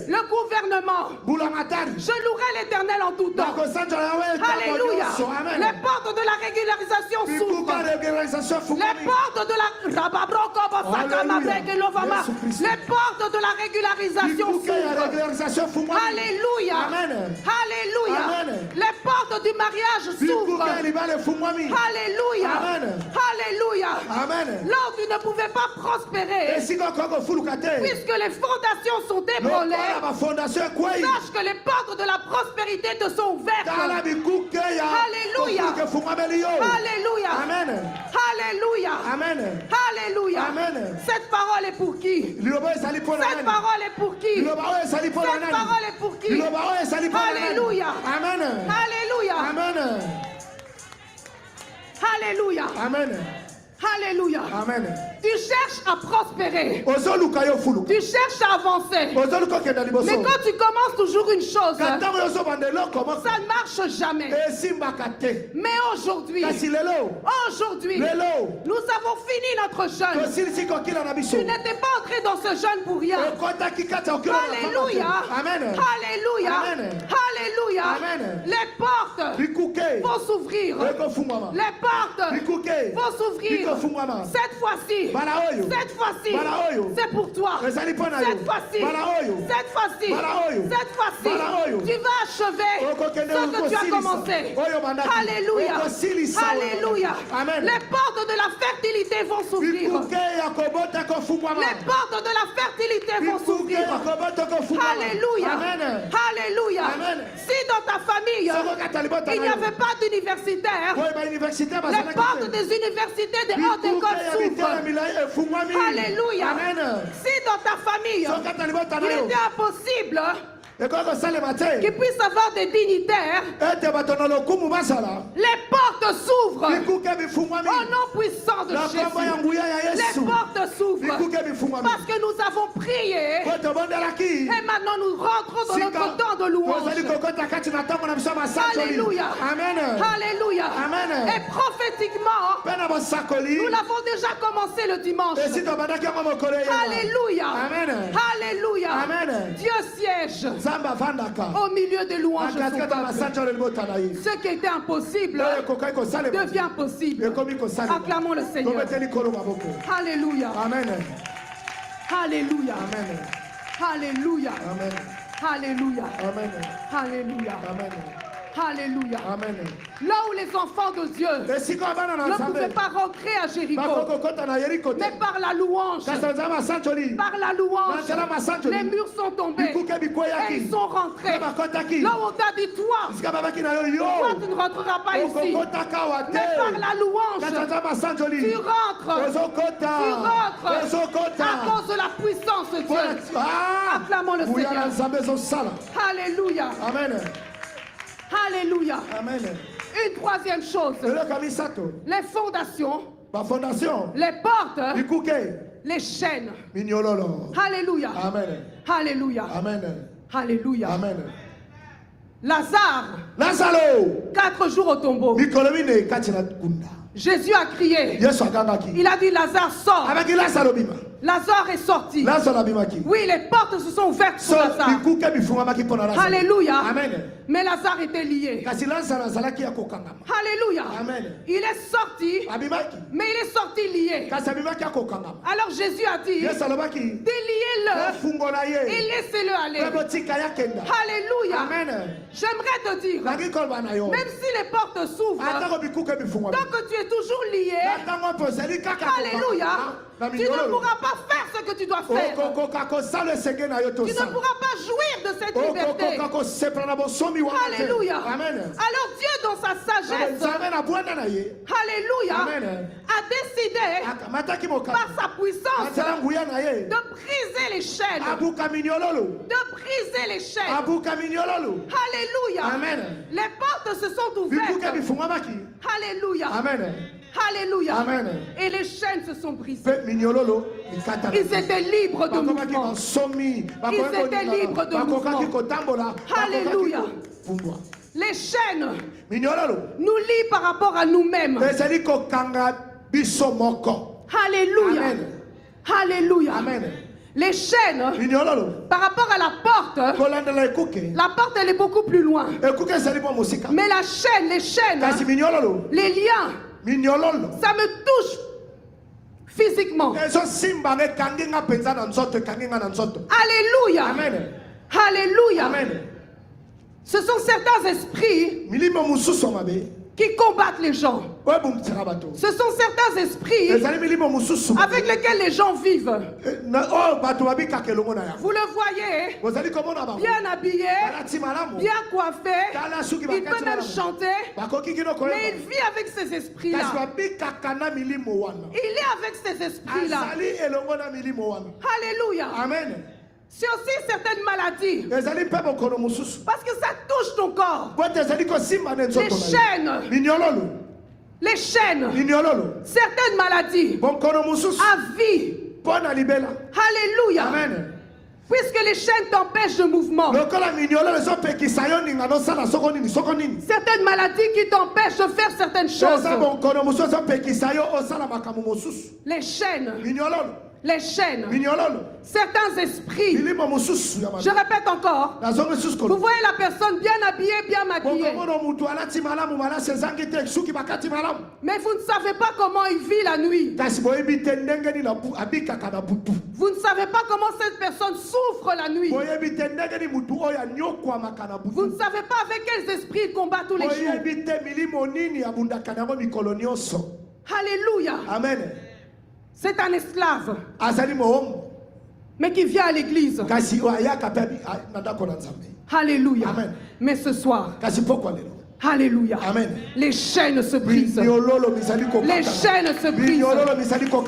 le gouvernement. Je louerai l'Éternel en tout temps. Alléluia. Les portes de la régularisation s'ouvrent. Les portes de la régularisation s'ouvrent. Alléluia. Alléluia. Les portes du mariage s'ouvrent. Alléluia. Alléluia. Là où tu ne pouvais pas prospérer, puisque les fondations sont ébranlées, sache que les portes de la prospérité te sont ouvertes. Alléluia. Alléluia. Alléluia. Alléluia. Cette parole est pour qui? Cette parole est pour qui? Cette parole est pour qui? Alléluia. Alléluia. Alléluia. Alléluia. Tu cherches à prospérer. Tu cherches à avancer. Mais quand tu commences toujours une chose, ça ne marche jamais. Mais aujourd'hui, nous avons fini notre jeûne. Tu n'étais pas entré dans ce jeûne pour rien. Alléluia. Alléluia. Alléluia. Les portes vont s'ouvrir. Les portes vont s'ouvrir. Cette fois-ci, fois-ci, cette fois-ci, c'est pour toi. Cette fois-ci, cette fois-ci, cette fois-ci, tu vas achever ce que tu as commencé. Alléluia. Alléluia. Les portes de la fertilité vont s'ouvrir. Les portes de la fertilité vont s'ouvrir. Alléluia. Alléluia. Si dans ta famille, il n'y avait pas d'universitaire, les portes des universités, des hautes écoles s'ouvrent. Alléluia. Si dans ta famille, il était impossible qu'il puisse avoir des dignitaires, les portes s'ouvrent. Au nom puissant de Jésus, les portes s'ouvrent. Parce que nous avons prié. Et maintenant nous rentrons dans notre temps de louange. Alléluia. Alléluia. Et prophétiquement, nous l'avons déjà commencé le dimanche. Alléluia. Alléluia. Dieu siège au milieu des louanges de son peuple. Ce qui était impossible devient possible. Acclamons le Seigneur. Alléluia. Amen. Alléluia. Amen. Alléluia. Amen. Alléluia. Amen. Alléluia. Amen. Alléluia. Amen. Là où les enfants de Dieu ne pouvaient pas rentrer à Jéricho, mais par la louange, les murs sont tombés et ils sont rentrés. Là où on t'a dit, toi, tu ne rentreras pas ici, mais par la louange, tu rentres à cause de la puissance de Dieu. Acclamons le Seigneur. Alléluia. Amen. Alléluia. Amen. Une troisième chose, les fondations, les portes, les chaînes. Alléluia. Amen. Alléluia. Amen. Alléluia. Amen. Lazare, 4 jours au tombeau. Jésus a crié. Il a dit, Lazare, sort. Lazare est sorti. Oui, les portes se sont ouvertes pour Lazare. Alléluia. Mais Lazare était lié. Alléluia. Il est sorti, mais il est sorti lié. Alors Jésus a dit, déliez-le et laissez-le aller. Alléluia. J'aimerais te dire, même si les portes s'ouvrent, tant que tu es toujours lié, alléluia, tu ne pourras pas faire ce que tu dois faire. Tu ne pourras pas jouir de cette liberté. Alléluia. Alors Dieu, dans sa sagesse, alléluia, a décidé par sa puissance de briser les chaînes. De briser les chaînes. Alléluia. Les portes se sont ouvertes. Alléluia. Alléluia. Et les chaînes se sont brisées. Ils étaient libres de mouvement. Ils étaient libres de mouvement. Alléluia. Les chaînes nous lient par rapport à nous-mêmes. Alléluia. Alléluia. Les chaînes, par rapport à la porte elle est beaucoup plus loin. Mais la chaîne, les chaînes, les liens, ça me touche physiquement. Alléluia. Alléluia. Ce sont certains esprits qui combattent les gens. Ce sont certains esprits avec lesquels les gens vivent. Vous le voyez, bien habillé, bien coiffé, il peut même chanter, mais il vit avec ces esprits-là. Il est avec ces esprits-là. Alléluia. Amen. C'est aussi certaines maladies. Parce que ça touche ton corps. Les chaînes. Certaines maladies. À vie. Alléluia. Amen. Puisque les chaînes t'empêchent de mouvement. Certaines maladies qui t'empêchent de faire certaines choses. Les chaînes. les chaînes, certains esprits. Je répète encore. Vous voyez la personne bien habillée, bien maquillée. Mais vous ne savez pas comment il vit la nuit. Vous ne savez pas comment cette personne souffre la nuit. Vous ne savez pas avec quels esprits il combat tous les jours. Alléluia. Amen. C'est un esclave. Mais qui vient à l'église. Alléluia. Amen. Mais ce soir, alléluia. Amen. Les chaînes se brisent. Les chaînes se brisent.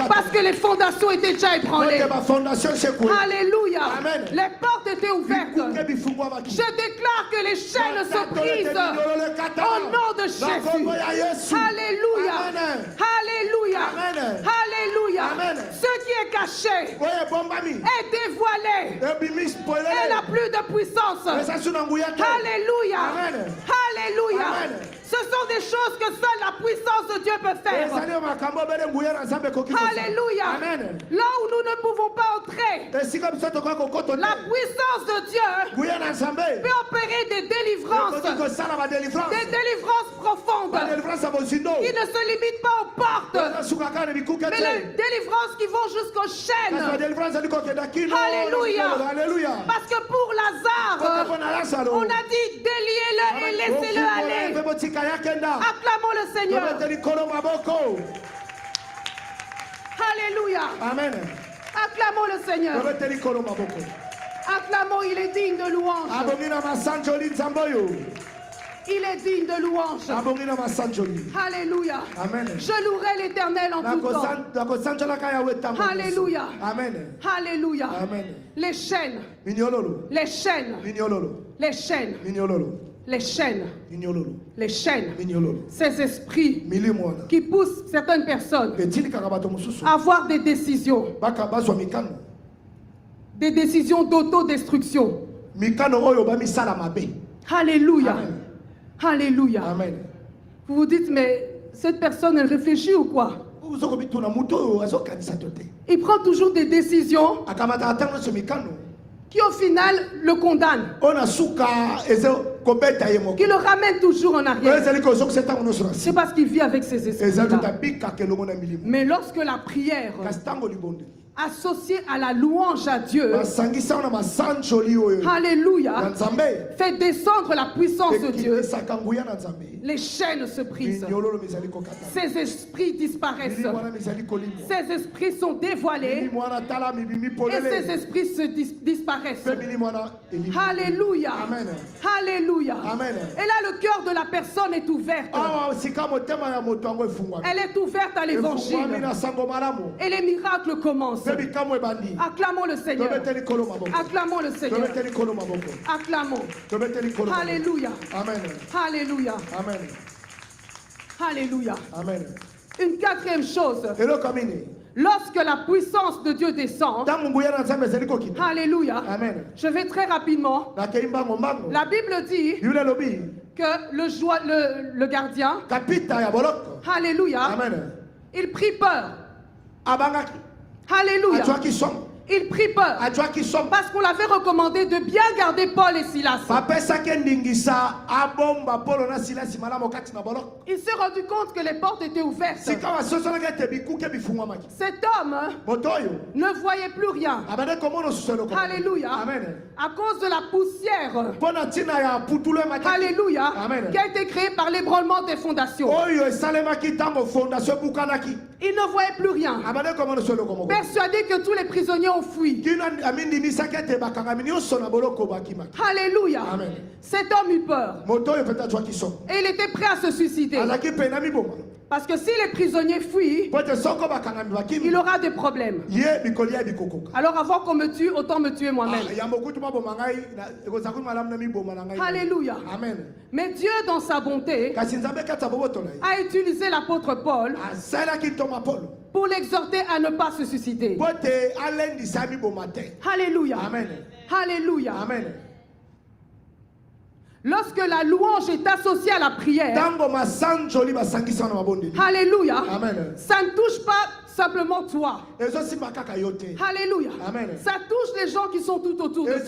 Parce que les fondations étaient déjà ébranlées. Alléluia. Amen. Les portes étaient ouvertes. Je déclare que les chaînes se brisent. Au nom de Jésus. Alléluia. Alléluia. Alléluia. Ce qui est caché est dévoilé. Elle n'a plus de puissance. Alléluia. Alléluia. Amen. Ce sont des choses que seule la puissance de Dieu peut faire. Alléluia. Amen. Là où nous ne pouvons pas entrer, la puissance de Dieu peut opérer des délivrances. Des délivrances profondes qui ne se limitent pas aux portes, mais les délivrances qui vont jusqu'aux chaînes. Alléluia. Parce que pour Lazare, on a dit déliez-le et laissez-le aller. Acclamons le Seigneur. Alléluia. Amen. Acclamons le Seigneur. Acclamons, il est digne de louange. Il est digne de louange. Alléluia. Amen. Je louerai l'Éternel en tout temps. Alléluia. Amen. Alléluia. Amen. Les chaînes. Les chaînes. Les chaînes. Les chaînes. Les chaînes. Ces esprits qui poussent certaines personnes à avoir des décisions. Des décisions d'autodestruction. Alléluia. Amen. Alléluia. Amen. Vous vous dites, mais cette personne, elle réfléchit ou quoi? Il prend toujours des décisions qui au final le condamnent. Qui le ramènent toujours en arrière. C'est parce qu'il vit avec ses esprits-là. Mais lorsque la prière associée à la louange à Dieu, alléluia, fait descendre la puissance de Dieu, les chaînes se brisent. Ces esprits disparaissent. Ces esprits sont dévoilés. Et ces esprits se disparaissent. Alléluia. Alléluia. Et là, le cœur de la personne est ouvert. Elle est ouverte à l'évangile. Et les miracles commencent. Acclamons le Seigneur. Acclamons le Seigneur. Acclamons. Alléluia. Alléluia. Alléluia. Une quatrième chose. Lorsque la puissance de Dieu descend, alléluia, je vais très rapidement. La Bible dit que le gardien, alléluia, il prit peur. Alléluia. Il prit peur parce qu'on l'avait recommandé de bien garder Paul et Silas. Il s'est rendu compte que les portes étaient ouvertes. Cet homme ne voyait plus rien. Alléluia. À cause de la poussière. Alléluia. Qui a été créée par l'ébranlement des fondations. Il ne voyait plus rien. Persuadé que tous les prisonniers ont fui. Alléluia. Cet homme eut peur. Et il était prêt à se suicider. Parce que si les prisonniers fuient, il aura des problèmes. Alors avant qu'on me tue, autant me tuer moi-même. Alléluia. Mais Dieu, dans sa bonté, a utilisé l'apôtre Paul pour l'exhorter à ne pas se suicider. Alléluia. Alléluia. Lorsque la louange est associée à la prière, alléluia, ça ne touche pas simplement toi. Alléluia. Amen. Ça touche les gens qui sont tout autour de toi.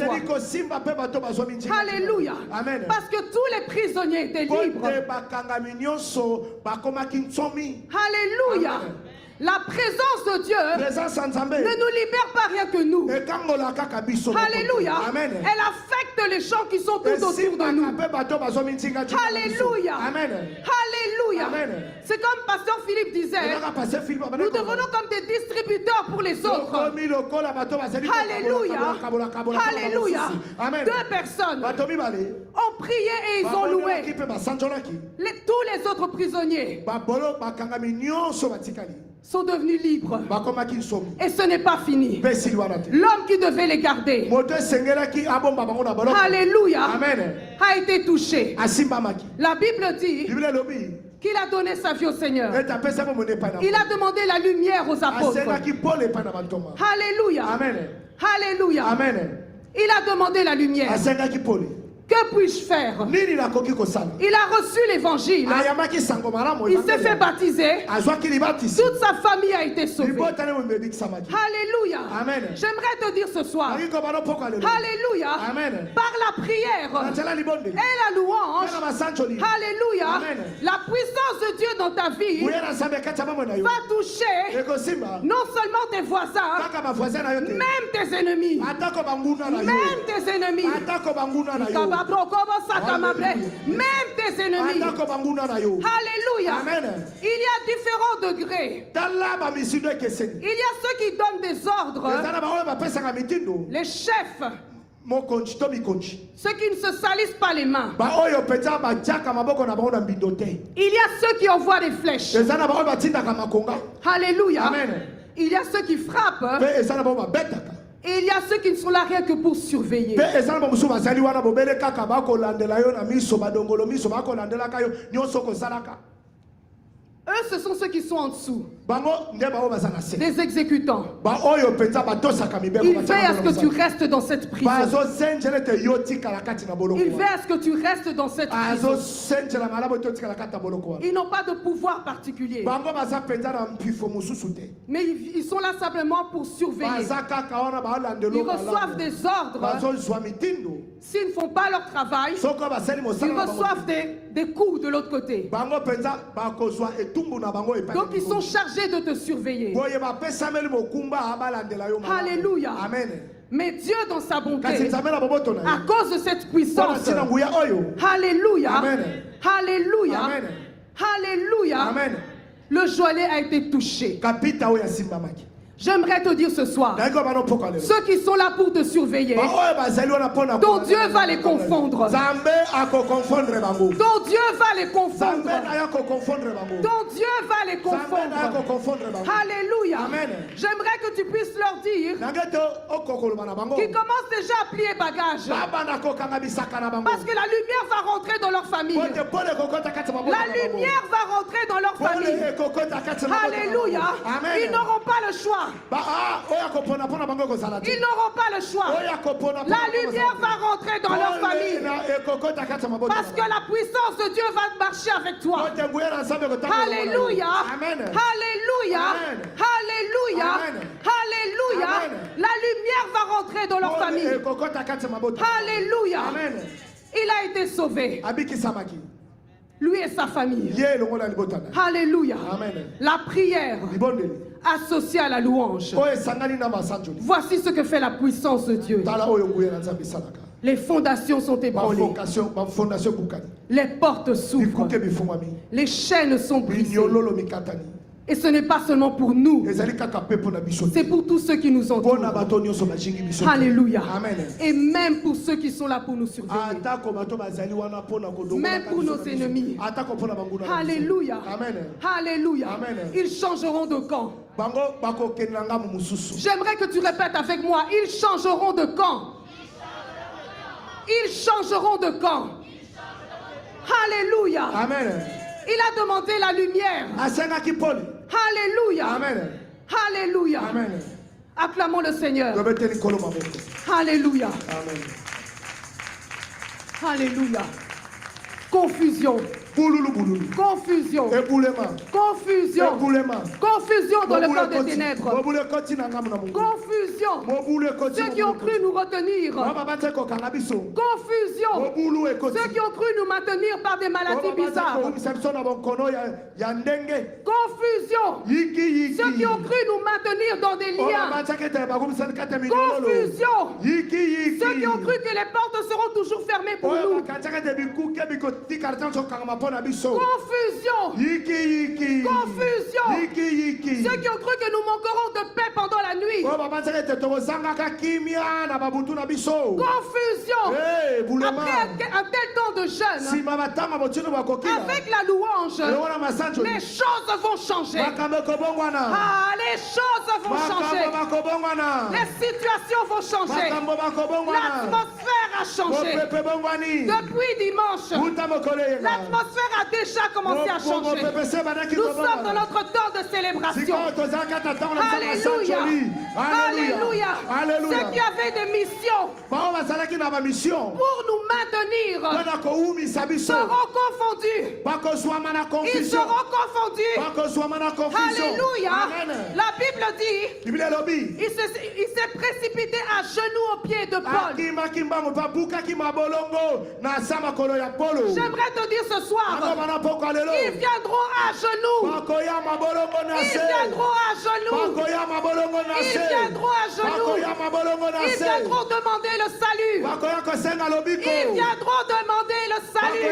Alléluia. Amen. Parce que tous les prisonniers étaient libres. Alléluia. Amen. La présence de Dieu ne nous libère pas rien que nous. Alléluia. Amen. Elle affecte les gens qui sont tout autour de nous. Alléluia. Amen. Alléluia. Amen. C'est comme Pasteur Philippe disait, nous devenons comme des distributeurs pour les autres. Alléluia. Alléluia. Amen. 2 personnes ont prié et ils ont loué. Tous les autres prisonniers sont devenus libres. Et ce n'est pas fini. L'homme qui devait les garder, alléluia, Amen. a été touché. La Bible dit qu'il a donné sa vie au Seigneur. Il a demandé la lumière aux apôtres. Alléluia. Amen. Alléluia. Amen. Il a demandé la lumière. Que puis-je faire? Il a reçu l'évangile. Il s'est fait baptiser. Toute sa famille a été sauvée. Alléluia. Amen. J'aimerais te dire ce soir. Alléluia. Amen. Par la prière et la louange. Alléluia. Amen. La puissance de Dieu dans ta vie va toucher non seulement tes voisins, même tes ennemis. Même tes ennemis. Même tes ennemis. Alléluia. Amen. Il y a différents degrés. Il y a ceux qui donnent des ordres. Les chefs. Ceux qui ne se salissent pas les mains. Il y a ceux qui envoient des flèches. Alléluia. Amen. Il y a ceux qui frappent. Et il y a ceux qui ne sont là rien que pour surveiller. Eux, ce sont ceux qui sont en dessous. Des exécutants. Ils veillent à ce que tu restes dans cette prison. Ils veillent à ce que tu restes dans cette prison. Ils n'ont pas de pouvoir particulier. Mais ils sont là simplement pour surveiller. Ils reçoivent des ordres. S'ils ne font pas leur travail, ils reçoivent des coups de l'autre côté. Donc ils sont chargés de te surveiller. Alléluia. Amen. Mais Dieu dans sa bonté, à cause de cette puissance, alléluia, Amen. alléluia, Amen. alléluia, Amen. le joaillier a été touché. J'aimerais te dire ce soir, ceux qui sont là pour te surveiller, ton Dieu va les confondre. Ton Dieu va les confondre. Ton Dieu va les confondre. Alléluia. J'aimerais que tu puisses leur dire qu'ils commencent déjà à plier bagages. Parce que la lumière va rentrer dans leur famille. La lumière va rentrer dans leur famille. Alléluia. Ils n'auront pas le choix. Ils n'auront pas le choix. La lumière va rentrer dans leur famille. Parce que la puissance de Dieu va marcher avec toi. Alléluia. Alléluia. Alléluia. Alléluia. La lumière va rentrer dans leur famille. Alléluia. Il a été sauvé. Lui et sa famille. Alléluia. La prière associée à la louange. Voici ce que fait la puissance de Dieu. Les fondations sont ébranlées. Les portes s'ouvrent. Les chaînes sont brisées. Et ce n'est pas seulement pour nous. C'est pour tous ceux qui nous entourent. Alléluia. Amen. Et même pour ceux qui sont là pour nous surveiller. Même pour nos ennemis. Alléluia. Amen. Alléluia. Amen. Ils changeront de camp. J'aimerais que tu répètes avec moi. Ils changeront de camp. Ils changeront de camp. Alléluia. Amen. Il a demandé la lumière. Alléluia. Amen. Alléluia. Amen. Acclamons le Seigneur. Alléluia. Amen. Alléluia. Confusion. Confusion. Confusion. Confusion dans le corps des ténèbres. Confusion. Ceux qui ont cru nous retenir. Confusion. Ceux qui ont cru nous maintenir par des maladies bizarres. Confusion. Ceux qui ont cru nous maintenir dans des liens. Confusion. Ceux qui ont cru que les portes seront toujours fermées pour nous. Confusion. Confusion. Ceux qui ont cru que nous manquerons de paix pendant la nuit. Confusion. Après un tel temps de jeûne, avec la louange, les choses vont changer. Ah, les choses vont changer. Les situations vont changer. L'atmosphère a changé. Depuis dimanche, l'atmosphère a déjà commencé à changer. Nous sommes dans notre temps de célébration. Alléluia. Alléluia. Ceux qui avaient des missions pour nous maintenir seront confondus. Ils seront confondus. Alléluia. La Bible dit, il s'est précipité à genoux aux pieds de Paul. J'aimerais te dire ce soir, ils viendront à genoux. Ils viendront à genoux. Ils viendront à genoux. Ils viendront demander le salut. Ils viendront demander le salut.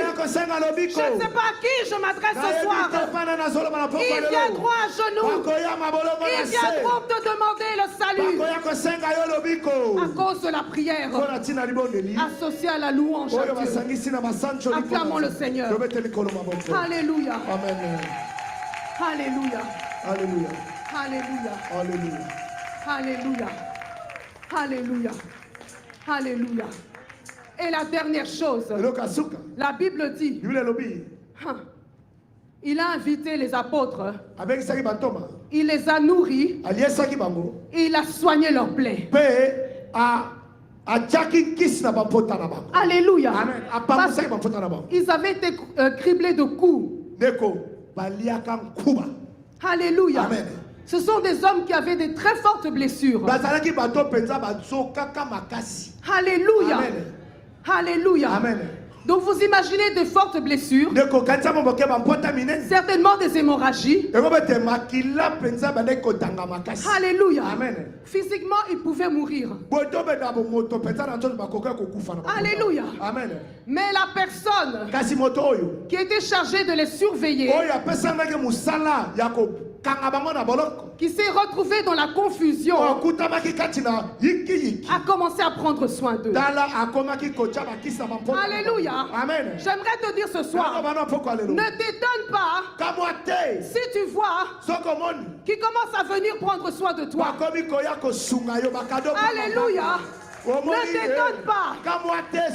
Je ne sais pas à qui je m'adresse ce soir. Ils viendront à genoux. Ils viendront te demander le salut. À cause de la prière associée à la louange à Dieu. Acclamons le Seigneur. Alléluia. Amen. Alléluia. Alléluia. Alléluia. Alléluia. Alléluia. Alléluia. Alléluia. Et la dernière chose, la Bible dit, il a invité les apôtres, il les a nourris, et il a soigné leurs plaies. Alléluia. Ils avaient été criblés de coups. Alléluia. Amen. Ce sont des hommes qui avaient de très fortes blessures. Alléluia. Amen. Alléluia. Amen. Donc vous imaginez de fortes blessures, certainement des hémorragies. Alléluia. Amen. Physiquement, ils pouvaient mourir. Alléluia. Amen. Mais la personne qui était chargée de les surveiller, qui s'est retrouvée dans la confusion, a commencé à prendre soin d'eux. Alléluia. Amen. J'aimerais te dire ce soir, ne t'étonne pas si tu vois qui commence à venir prendre soin de toi. Alléluia. Ne t'étonne pas.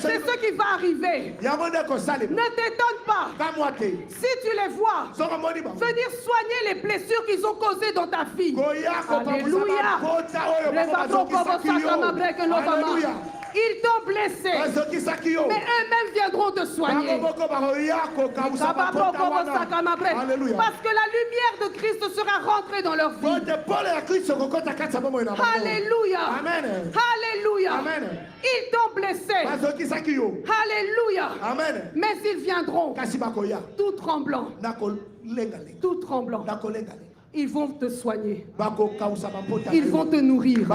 C'est ce qui va arriver. Ne t'étonne pas. Si tu les vois venir soigner les blessures qu'ils ont causées dans ta vie. Alléluia. Ils t'ont blessé, mais eux-mêmes viendront te soigner. Parce que la lumière de Christ sera rentrée dans leur vie. Alléluia. Alléluia. Ils t'ont blessé. Alléluia. Mais ils viendront tout tremblant. Tout tremblant. Ils vont te soigner. Ils vont te nourrir.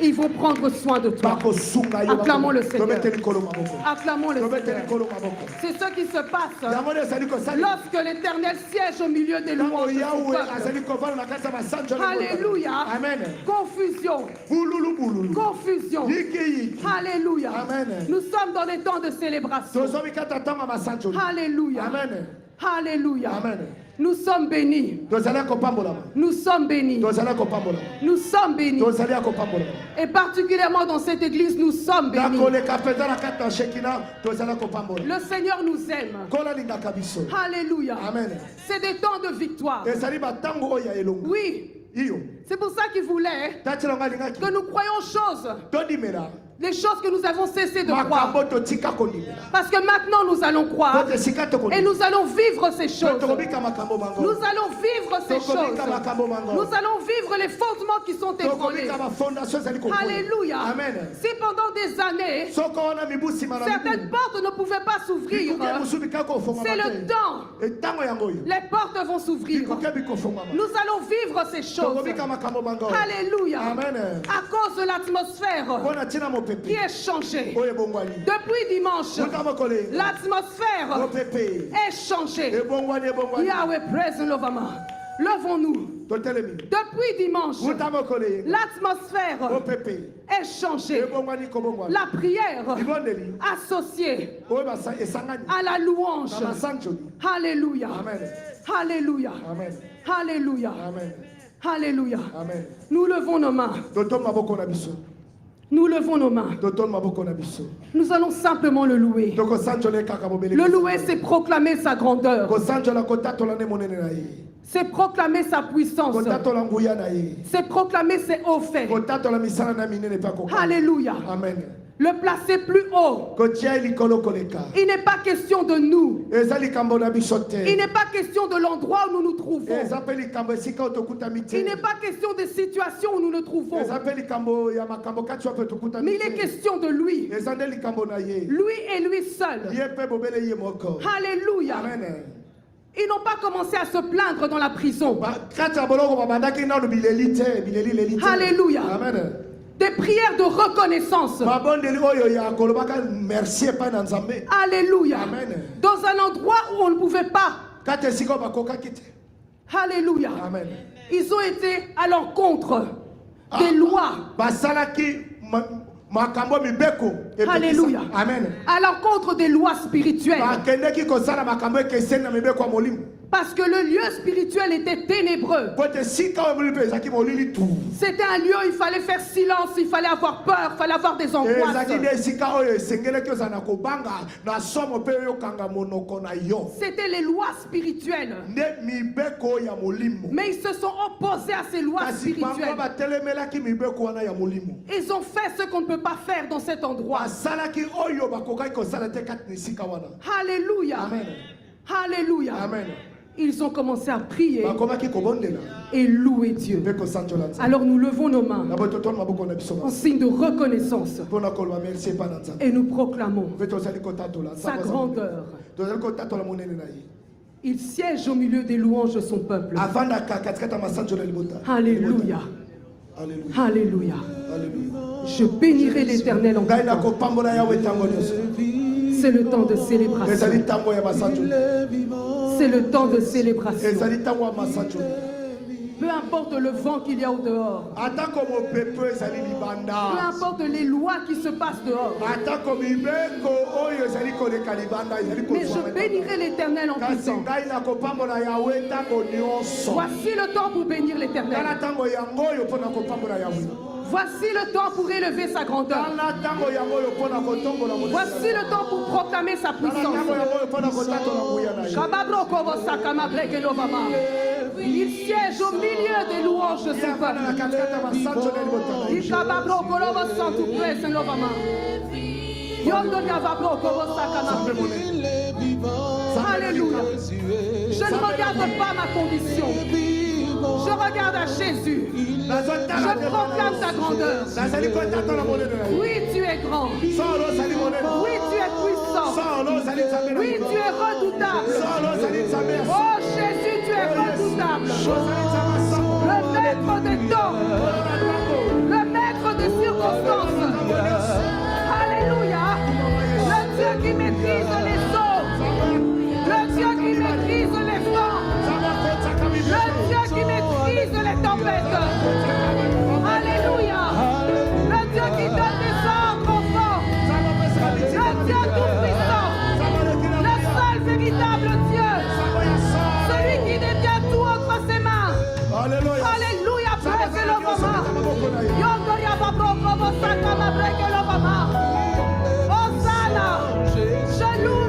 Ils vont prendre soin de toi. Acclamons le Seigneur. Acclamons le Seigneur. C'est ce qui se passe lorsque l'Éternel siège au milieu des louanges. Alléluia. Confusion. Confusion. Alléluia. Nous sommes dans des temps de célébration. Alléluia. Alléluia. Nous sommes bénis. Nous sommes bénis. Nous sommes bénis. Et particulièrement dans cette église, nous sommes bénis. Le Seigneur nous aime. Alléluia. C'est des temps de victoire. Oui. C'est pour ça qu'il voulait que nous croyions choses Les choses que nous avons cessé de croire. Parce que maintenant nous allons croire. Et nous allons vivre ces choses. Nous allons vivre ces choses. Nous allons vivre les fondements qui sont ébranlés. Alléluia. Si pendant des années, certaines portes ne pouvaient pas s'ouvrir, c'est le temps. Les portes vont s'ouvrir. Nous allons vivre ces choses. Alléluia. À cause de l'atmosphère qui est changée. Depuis dimanche, l'atmosphère est changée. Yahweh, praise Lovama. Levons-nous. Depuis dimanche, l'atmosphère est changée. La prière associée à la louange. Alléluia. Alléluia. Alléluia. Alléluia. Nous levons nos mains. Nous levons nos mains. Nous allons simplement le louer. Le louer, c'est proclamer sa grandeur. C'est proclamer sa puissance. C'est proclamer ses hauts faits. Alléluia. Amen. Le placer plus haut. Il n'est pas question de nous. Il n'est pas question de l'endroit où nous nous trouvons. Il n'est pas question des situations où nous nous trouvons. Mais il est question de lui. Lui et lui seul. Alléluia. Ils n'ont pas commencé à se plaindre dans la prison. Alléluia. Amen. Des prières de reconnaissance. Alléluia. Amen. Dans un endroit où on ne pouvait pas. Alléluia. Amen. Ils ont été à l'encontre des lois. Alléluia. Amen. À l'encontre des lois spirituelles. Parce que le lieu spirituel était ténébreux. C'était un lieu où il fallait faire silence, il fallait avoir peur, il fallait avoir des angoisses. C'était les lois spirituelles. Mais ils se sont opposés à ces lois spirituelles. Ils ont fait ce qu'on ne peut pas faire dans cet endroit. Alléluia. Amen. Alléluia. Amen. Ils ont commencé à prier et louer Dieu. Alors nous levons nos mains en signe de reconnaissance et nous proclamons sa grandeur. Il siège au milieu des louanges de son peuple. Alléluia. Alléluia. Je bénirai l'Éternel en tout temps. C'est le temps de célébration. C'est le temps de célébration. Peu importe le vent qu'il y a au dehors. Peu importe les lois qui se passent dehors. Mais je bénirai l'Éternel en tout temps. Voici le temps pour bénir l'Éternel. Voici le temps pour élever sa grandeur. Voici le temps pour proclamer sa puissance. Il siège au milieu des louanges de son peuple. Alléluia. Je ne regarde pas ma condition. Je regarde à Jésus. Je proclame ta grandeur. Oui, tu es grand. Oui, tu es puissant. Oui, tu es redoutable. Oh Jésus, tu es redoutable. Le maître des temps. Le maître des circonstances. Alléluia. Le Dieu qui maîtrise les eaux. Le Dieu qui maîtrise les vents. Le Dieu qui maîtrise les tempêtes. Alléluia. Le Dieu qui donne des ordres aux vents. Le Dieu tout-puissant. Le seul véritable Dieu. Celui qui détient tout entre ses mains. Alléluia. Praise le moment. Yondoria Babro Kobo Sakama Breke le moment. Hosanna. Je loue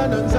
Hallelujah.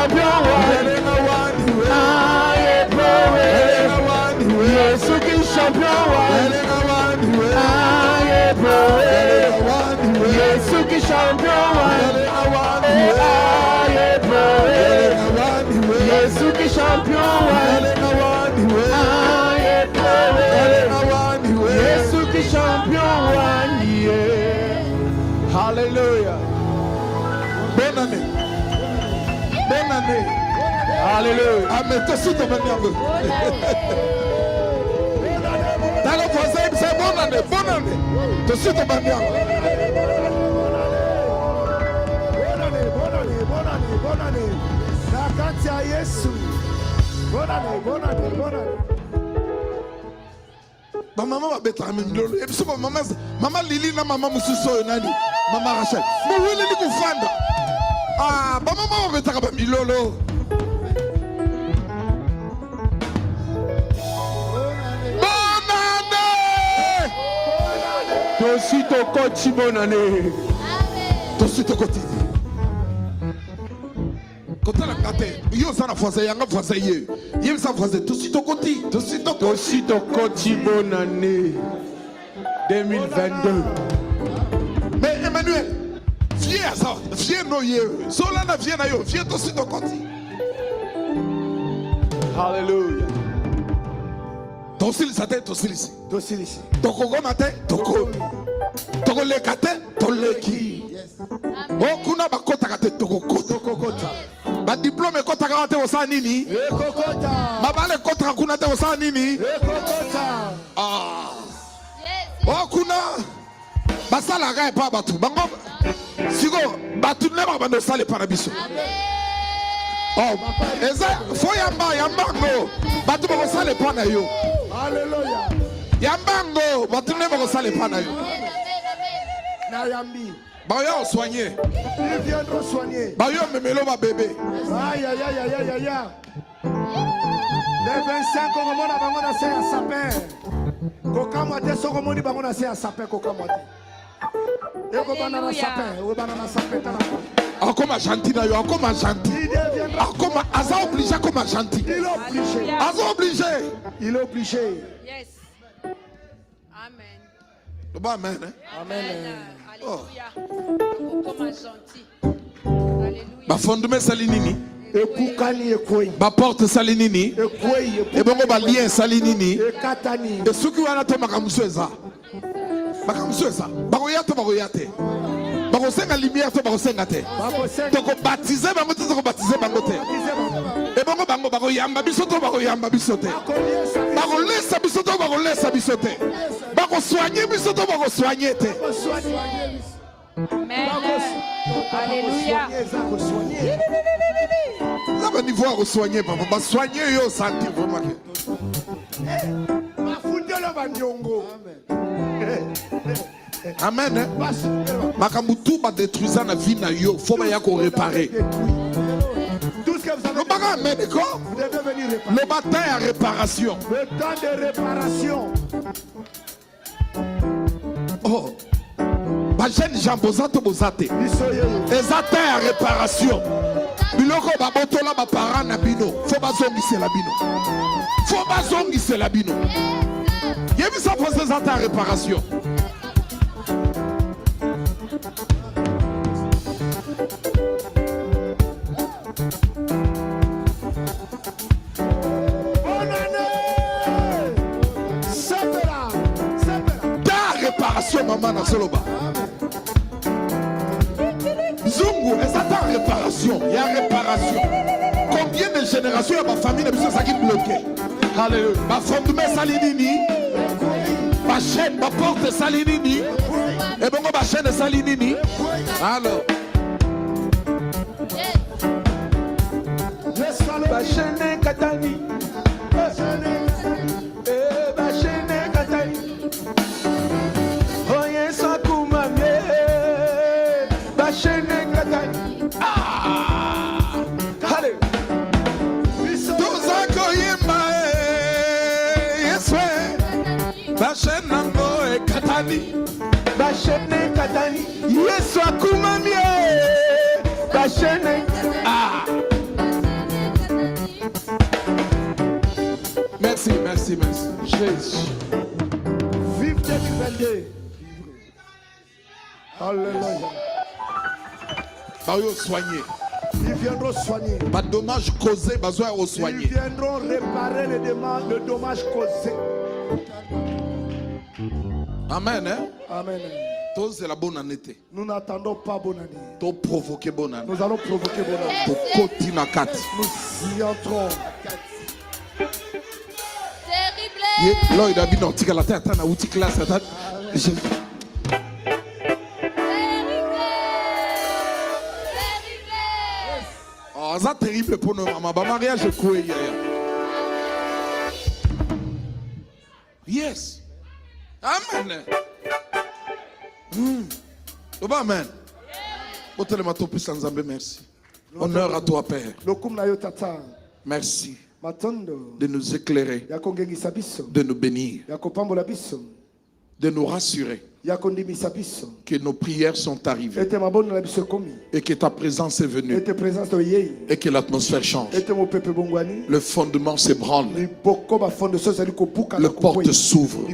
champion Yesu ki champion Yesu ki champion Yesu ki champion Yesu ki champion Hallelujah. Bonne année. Bonne année. Alléluia. Amen. Tout de suite, on va venir. Dans le voisin, c'est bonne année. Bonne année. Tout de suite, on va venir. Bonne année. La Katia Yesu. Bonne année. Ma maman va mettre la même lolo. Et puis, maman Lili, maman Moussousou, maman Rachel. Mais où est-ce que vous faites? Ah, maman va mettre la même lolo. Bonne année! Toi ton côté, bonne année. Toi aussi, ton côté. Quand on a gâté, il y a un français, il y a un français, il y a un français, tout de suite au côté, bonne année 2022. Mais Emmanuel, viens ça, viens nous, Solana viens à yo, viens tout de suite au côté. Alléluia. Ton style, ça t'est ton style ici. Ton coco matin, ton coco. Ton le kate, ton le qui. Oh, kuna bakota kate, ton coco. Ba diplôme kota kate osa nini? Ma bale kota kuna te osa nini? Ah. Oh, kuna basala ga pa batu. Bango sigo batu ne ba bando sale parabiso. Oh, eza fo yamba ngo batu ba sale pana yo. Alléluia. Yambango batu ne ba sale pana yo. Na yambi. Bayo soigner. Ils viendront soigner. Bayo memelo ba bébé. Aïe. Les 25 on a bangona c'est un sapin. Kokamate soko moni bangona c'est un sapin kokamate. Eko banana sapin, o banana sapin tala. Encore gentil na yo, encore gentil. Encore asa obligé comme gentil. Il est obligé. Asa obligé. Il est obligé. Yes. Amen. Amen. Amen. Alléluia. Comme gentil. Alléluia. Ba fondement salinini. Ekukani ekoi. Ba porte salinini. Ekoi. E bongo ba lien salinini. Ekatani. E suki wana to makamusweza. Makamusweza. Bagoyate. Bagosenga lumière to bagosenga te. Toko baptiser bango te toko baptiser bango te. E bongo bango bagoyamba biso to bagoyamba biso te. Bagolesa biso to bagolesa biso te. Bagosoigner biso to bagosoigner te. Amen. Alléluia. Là, on niveau à soigner, papa. Va soigner yo santé vraiment. Amen. Makamutu va détruire la vie na yo. Faut bien qu'on réparer. Tout ce que vous avez. Amen, d'accord. Vous devez venir réparer. Le matin à réparation. Le temps de réparation. Oh. Ba jeune Jean Bozato Bozate. Ezate à réparation. Biloko ba botola ba parents na bino. Faut bazongise la bino. Faut bazongise la bino. Yebi sa pose ezate à réparation. Bonne année. Sepera. Ta réparation maman na soloba. Zungu, et ça en réparation. Il y a réparation. Combien de générations il y a ma famille de ça qui bloqué? Alléluia. Ma fondement salinini. Ma chaîne, ma porte salinini. Et bon, ma chaîne salinini. Alors. Ma chaîne Katani. Ma chaîne Katani. Oh, yes, I come on. Ma chaîne Katani. Allez. Tous à Koyema. Yes, ouais. Ma chaîne Nango et Katani. Ma chaîne Katani. Yes, I come on. Ma chaîne. Merci, merci. Jésus. Vive 2022. Alléluia. Bayo soigner. Ils viendront soigner. Pas dommage causé, besoin de soigner. Ils viendront réparer le dommage causé. Amen, hein? Amen. Tous c'est la bonne année. Nous n'attendons pas bonne année. Tout provoquer bonne année. Nous allons provoquer bonne année. Tout côté na 4. Nous y entrons. Terrible. Là, il a dit non, tu as la tête, tu as outil classe. Oh, c'est terrible pour nous, maman. Ma mariage est quoi hier? Yes. Amen. Amen. Merci. Honneur à toi, Père. Merci de nous éclairer, de nous bénir, de nous rassurer que nos prières sont arrivées et que ta présence est venue et que l'atmosphère change. Le fondement s'ébranle, le porte s'ouvre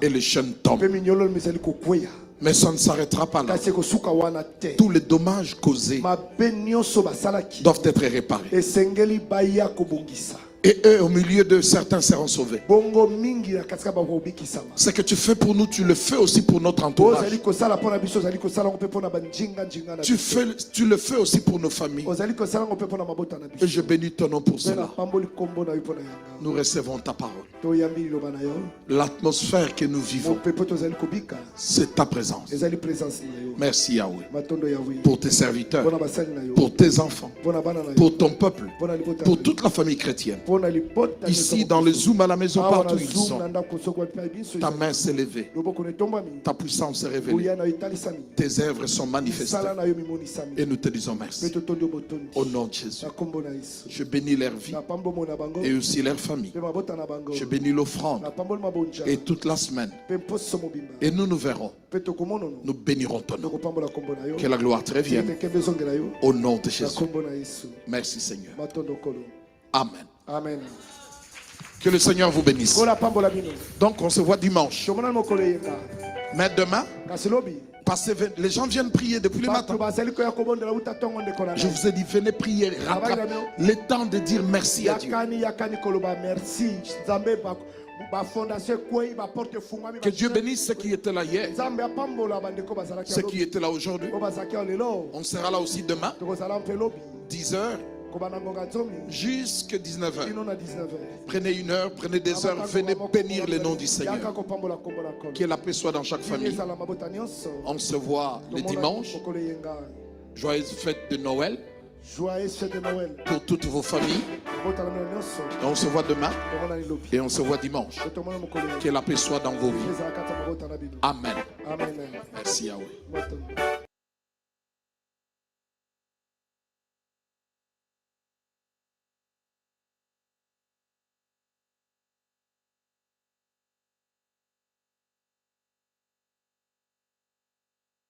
et les chaînes tombent. Mais ça ne s'arrêtera pas là. Tous les dommages causés doivent être réparés. Et eux, au milieu de certains, seront sauvés. Ce que tu fais pour nous, tu le fais aussi pour notre entourage. Tu le fais aussi pour nos familles. Et je bénis ton nom pour cela. Nous recevons ta parole. L'atmosphère que nous vivons, c'est ta présence. Merci Yahweh. Pour tes serviteurs, pour tes enfants, pour ton peuple, pour toute la famille chrétienne. Ici, dans le Zoom, à la maison, partout où ils sont, ta main s'est levée, ta puissance s'est révélée, tes œuvres sont manifestées et nous te disons merci. Au nom de Jésus, je bénis leur vie et aussi leur famille. Je bénis l'offrande et toute la semaine. Et nous verrons. Nous bénirons ton nom. Que la gloire te revienne. Au nom de Jésus. Merci Seigneur. Amen. Amen. Que le Seigneur vous bénisse. Donc on se voit dimanche. Mais demain, parce que les gens viennent prier depuis le matin. Je vous ai dit, venez prier. Le temps de dire merci à Dieu. Que Dieu bénisse ceux qui étaient là hier, ceux qui étaient là aujourd'hui. On sera là aussi demain, 10h. Jusqu'à 19h. Prenez une heure, prenez des heures, venez bénir le nom du Seigneur. Que la paix soit dans chaque famille. On se voit le dimanche. Joyeuse fête de Noël pour toutes vos familles. Et on se voit demain et on se voit dimanche. Que la paix soit dans vos vies. Amen. Merci Yahweh.